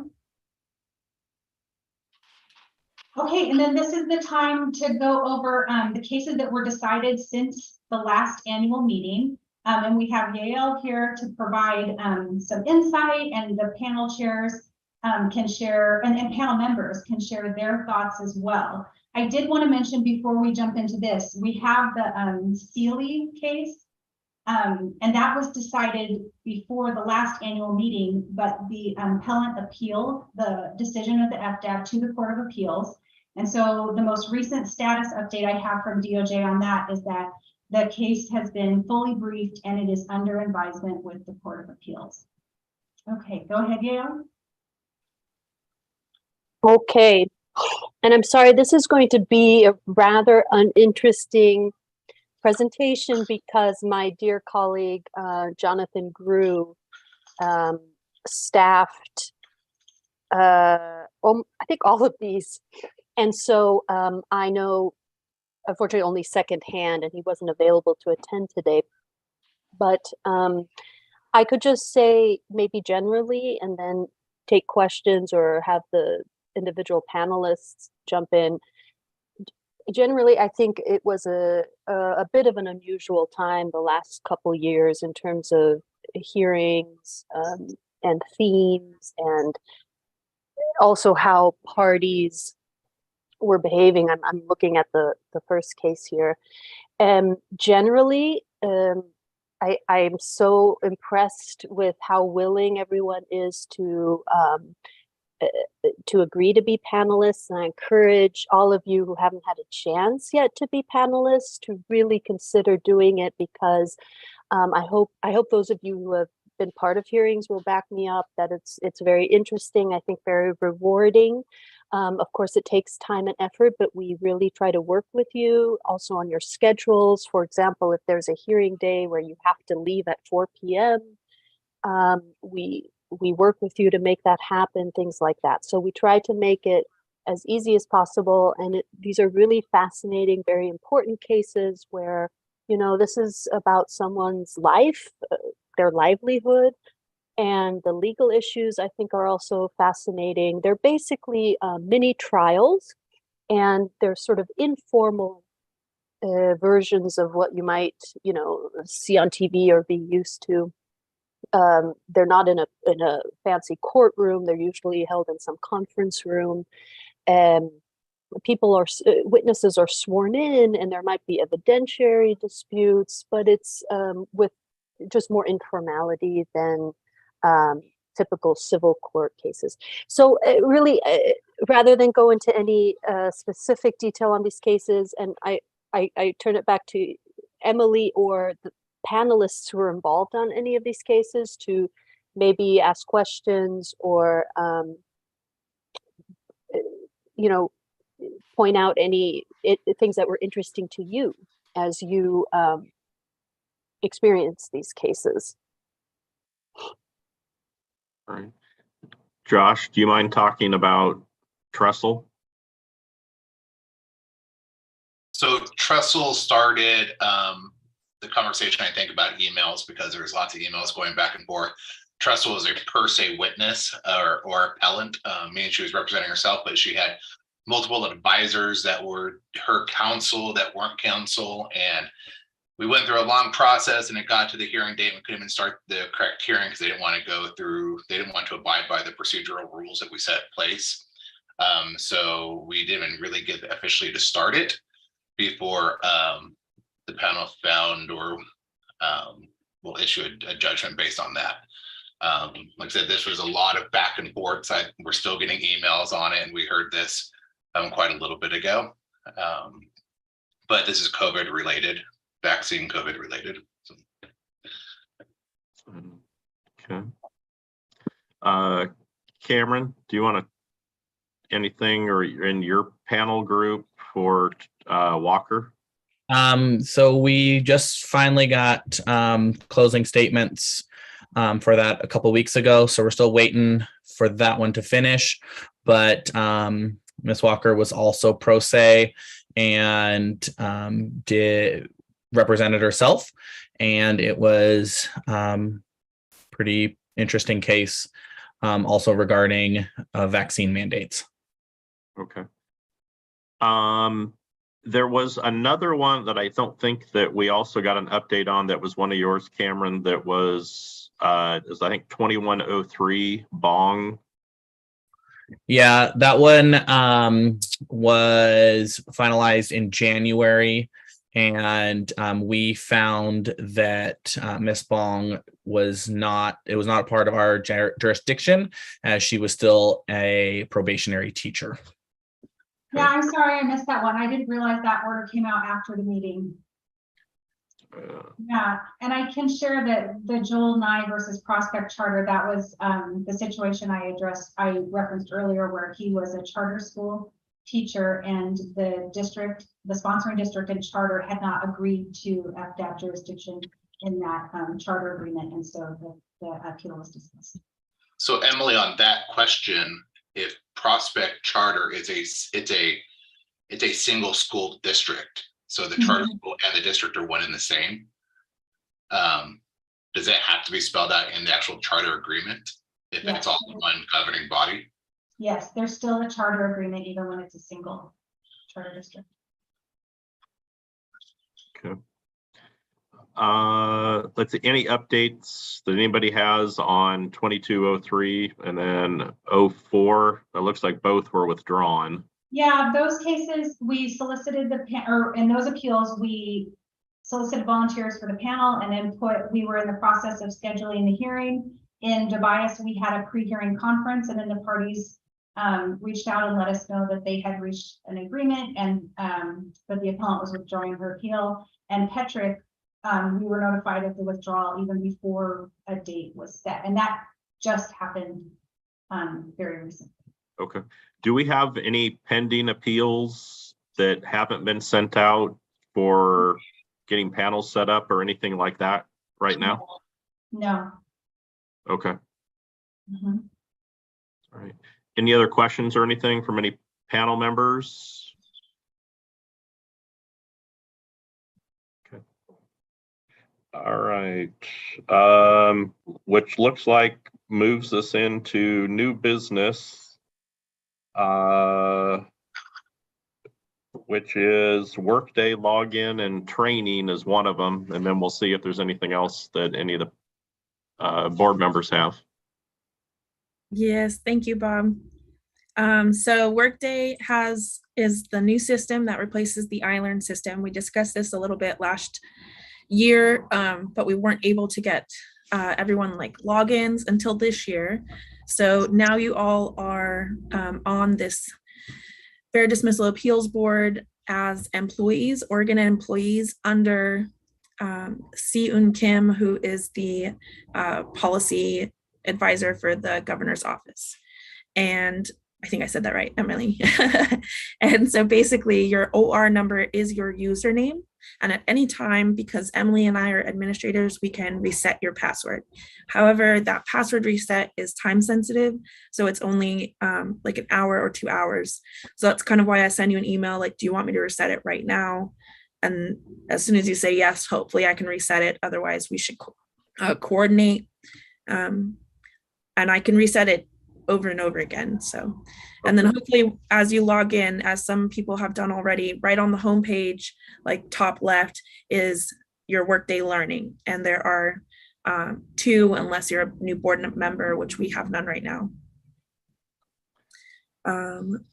Okay, and then this is the time to go over the cases that were decided since the last annual meeting. And we have Yael here to provide some insight, and the panel chairs can share, and panel members can share their thoughts as well. I did want to mention before we jump into this, we have the Sealy case, and that was decided before the last annual meeting, but the appellant appealed the decision of the FDAB to the Court of Appeals. And so the most recent status update I have from DOJ on that is that the case has been fully briefed and it is under advisement with the Court of Appeals. Okay, go ahead, Yael. Okay, and I'm sorry, this is going to be a rather uninteresting presentation because my dear colleague, Jonathan Grew, staffed, I think all of these. And so I know, unfortunately, only secondhand, and he wasn't available to attend today. But I could just say maybe generally, and then take questions or have the individual panelists jump in. Generally, I think it was a bit of an unusual time the last couple years in terms of hearings and themes, and also how parties were behaving. I'm looking at the first case here. And generally, I'm so impressed with how willing everyone is to agree to be panelists, and I encourage all of you who haven't had a chance yet to be panelists to really consider doing it, because I hope those of you who have been part of hearings will back me up that it's very interesting, I think very rewarding. Of course, it takes time and effort, but we really try to work with you also on your schedules. For example, if there's a hearing day where you have to leave at 4 p.m., we work with you to make that happen, things like that. So we try to make it as easy as possible. And these are really fascinating, very important cases where, you know, this is about someone's life, their livelihood, and the legal issues I think are also fascinating. They're basically mini trials, and they're sort of informal versions of what you might, you know, see on TV or be used to. They're not in a fancy courtroom. They're usually held in some conference room. Witnesses are sworn in, and there might be evidentiary disputes, but it's with just more informality than typical civil court cases. So really, rather than go into any specific detail on these cases, and I turn it back to Emily or the panelists who are involved on any of these cases to maybe ask questions or you know, point out any things that were interesting to you as you experience these cases. All right. Josh, do you mind talking about Trestle? So Trestle started the conversation, I think, about emails, because there's lots of emails going back and forth. Trestle was a per se witness or appellant, meaning she was representing herself, but she had multiple advisors that were her counsel that weren't counsel. And we went through a long process, and it got to the hearing date. We couldn't even start the correct hearing because they didn't want to abide by the procedural rules that we set in place. So we didn't even really get officially to start it. before the panel found or will issue a judgment based on that. Like I said, this was a lot of back and forth. We're still getting emails on it, and we heard this quite a little bit ago. But this is COVID related, vaccine COVID related. So. Okay. Cameron, do you want to anything or in your panel group for Walker? So we just finally got closing statements for that a couple weeks ago. So we're still waiting for that one to finish. But Ms. Walker was also pro se and represented herself. And it was pretty interesting case also regarding vaccine mandates. Okay. There was another one that I don't think that we also got an update on that was one of yours, Cameron, that was I think 2103 Bong. Yeah, that one was finalized in January, and we found that Miss Bong was not a part of our jurisdiction, as she was still a probationary teacher. Yeah, I'm sorry I missed that one. I didn't realize that order came out after the meeting. Yeah, and I can share that the Joel Nye versus Prospect Charter, that was the situation I referenced earlier, where he was a charter school teacher and the sponsoring district and charter had not agreed to FDAB jurisdiction in that charter agreement, and so the appeal was dismissed. So Emily, on that question, if Prospect Charter is it's a single school district, so the charter school and the district are one and the same, does that have to be spelled out in the actual charter agreement if it's all one governing body? Yes, there's still a charter agreement even when it's a single charter district. Okay. Let's see, any updates that anybody has on 2203 and then 04? It looks like both were withdrawn. Yeah, those cases we solicited in those appeals we solicited volunteers for the panel, and then we were in the process of scheduling the hearing in Dubai. So we had a pre-hearing conference, and then the parties reached out and let us know that they had reached an agreement, and that the appellant was withdrawing her appeal. And Petrick, we were notified of the withdrawal even before a date was set, and that just happened very recently. Okay. Do we have any pending appeals that haven't been sent out for getting panels set up or anything like that right now? No. Okay. All right. Any other questions or anything from any panel members? Okay. All right. Which looks like moves us into new business, which is Workday login and training is one of them. And then we'll see if there's anything else that any of the board members have. Yes, thank you, Bob. So Workday is the new system that replaces the iLearn system. We discussed this a little bit last year, but we weren't able to get everyone like logins until this year. So now you all are on this Fair Dismissal Appeals Board as employees, Oregon employees under Si-Un Kim, who is the policy advisor for the governor's office. And I think I said that right, Emily. And so basically your OR number is your username. And at any time, because Emily and I are administrators, we can reset your password. However, that password reset is time sensitive. So it's only like an hour or 2 hours. So that's kind of why I send you an email, like, do you want me to reset it right now? And as soon as you say yes, hopefully I can reset it. Otherwise, we should coordinate. And I can reset it over and over again. So, and then hopefully as you log in, as some people have done already, right on the homepage, like top left is your Workday Learning. And there are 2, unless you're a new board member, which we have none right now.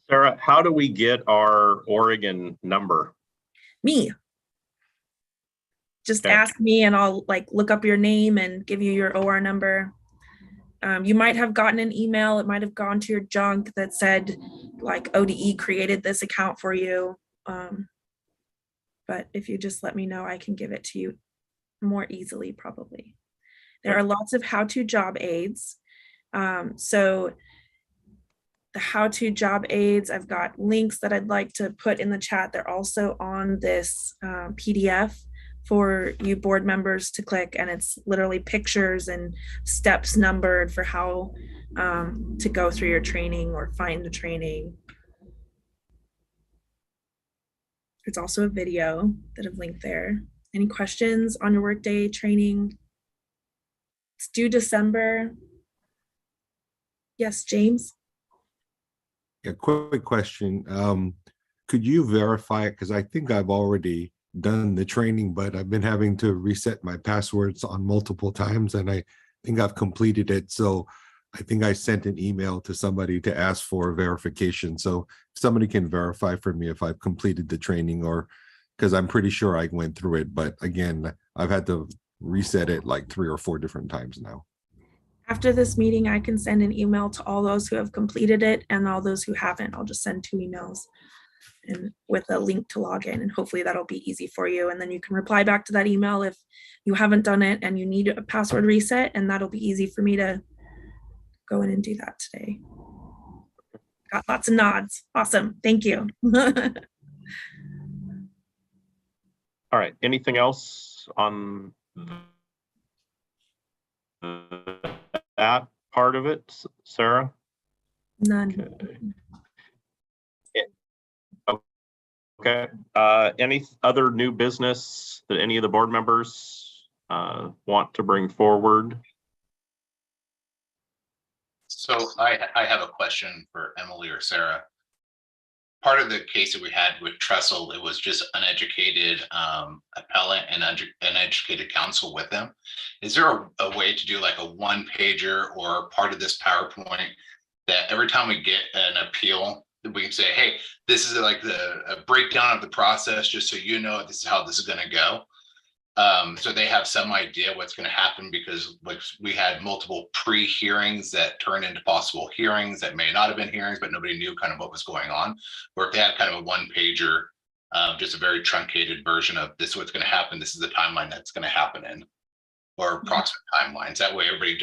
Sarah, how do we get our Oregon number? Me. Just Okay. ask me and I'll like look up your name and give you your OR number. You might have gotten an email. It might have gone to your junk that said like ODE created this account for you. But if you just let me know, I can give it to you more easily probably. There are lots of how-to job aids. So the how-to job aids, I've got links that I'd like to put in the chat. They're also on this PDF for you board members to click, and it's literally pictures and steps numbered for how to go through your training or find the training. It's also a video that I've linked there. Any questions on your workday training? It's due December. Yes, James? A quick question. Could you verify it? Because I think I've already done the training, but I've been having to reset my passwords on multiple times, and I think I've completed it. So I think I sent an email to somebody to ask for verification. So if somebody can verify for me if I've completed the training, or because I'm pretty sure I went through it, but again, I've had to reset it like 3 or 4 different times now. After this meeting, I can send an email to all those who have completed it and all those who haven't. I'll just send 2 emails and with a link to log in, and hopefully that'll be easy for you. And then you can reply back to that email if you haven't done it and you need a password reset, and that'll be easy for me to go in and do that today. Got lots of nods. Awesome. Thank you. All right. Anything else on that part of it, Sarah? None. Okay. Any other new business that any of the board members want to bring forward? So I have a question for Emily or Sarah. Part of the case that we had with Trestle, it was just uneducated appellant and uneducated counsel with them. Is there a way to do like a 1-pager or part of this PowerPoint that every time we get an appeal, we can say, hey, this is like a breakdown of the process, just so you know this is how this is going to go. So they have some idea what's going to happen, because like we had multiple pre-hearings that turned into possible hearings that may not have been hearings, but nobody knew kind of what was going on. Or if they had kind of a 1-pager, just a very truncated version of this is what's going to happen, this is the timeline that's going to happen in, or approximate timelines. That way everybody,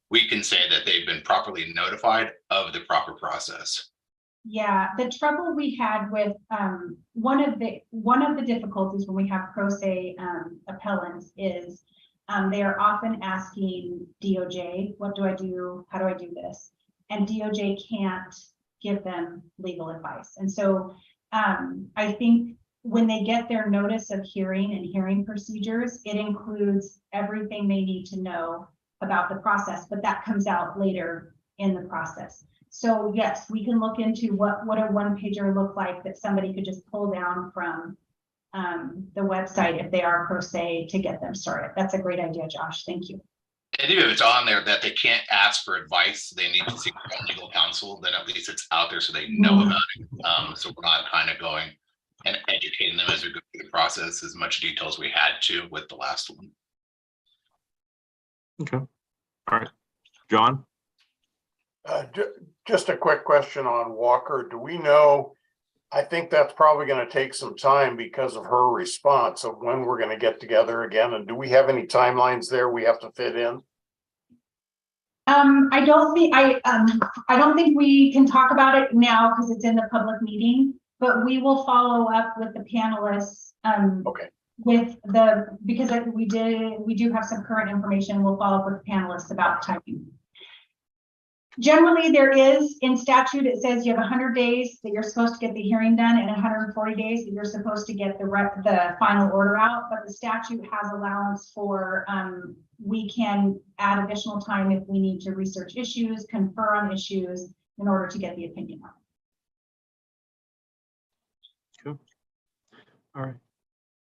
we can say that they've been properly notified of the proper process. Yeah, the trouble we had with one of the difficulties when we have pro se appellants is they are often asking DOJ, what do I do? How do I do this? And DOJ can't give them legal advice. And so I think when they get their notice of hearing and hearing procedures, it includes everything they need to know about the process, but that comes out later in the process. So yes, we can look into what a 1-pager look like that somebody could just pull down from the website if they are pro se to get them started. That's a great idea, Josh. Thank you. And even if it's on there that they can't ask for advice, they need to seek legal counsel, then at least it's out there so they know about it. So we're not kind of going and educating them as we go through the process as much detail as we had to with the last one. Okay. All right. John? Just a quick question on Walker. Do we know, I think that's probably going to take some time because of her response of when we're going to get together again. And do we have any timelines there we have to fit in? I don't think we can talk about it now because it's in the public meeting, but we will follow up with the panelists. Okay. Because we do have some current information. We'll follow up with the panelists about timing. Generally, there is in statute, it says you have 100 days that you're supposed to get the hearing done and 140 days that you're supposed to get the final order out. But the statute has allowance for we can add additional time if we need to research issues, confer on issues in order to get the opinion out. Cool. All right.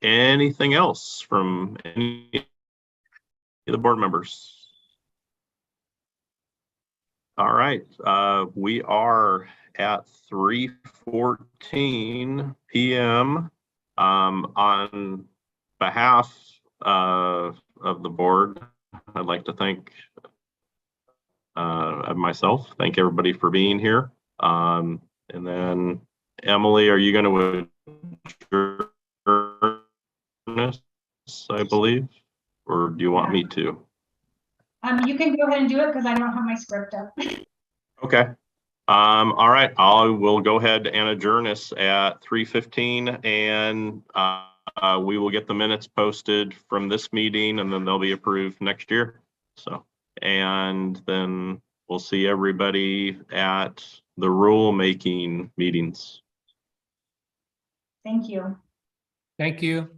Anything else from any of the board members? All right, we are at 3:14 p.m. On behalf of the board, I'd like to thank thank everybody for being here. And then Emily, are you going to adjourn us, I believe, or do you want me to? You can go ahead and do it because I don't have my script up. Okay. All right, I will go ahead and adjourn us at 3:15, and we will get the minutes posted from this meeting, and then they'll be approved next year. So, and then we'll see everybody at the rulemaking meetings. Thank you. Thank you.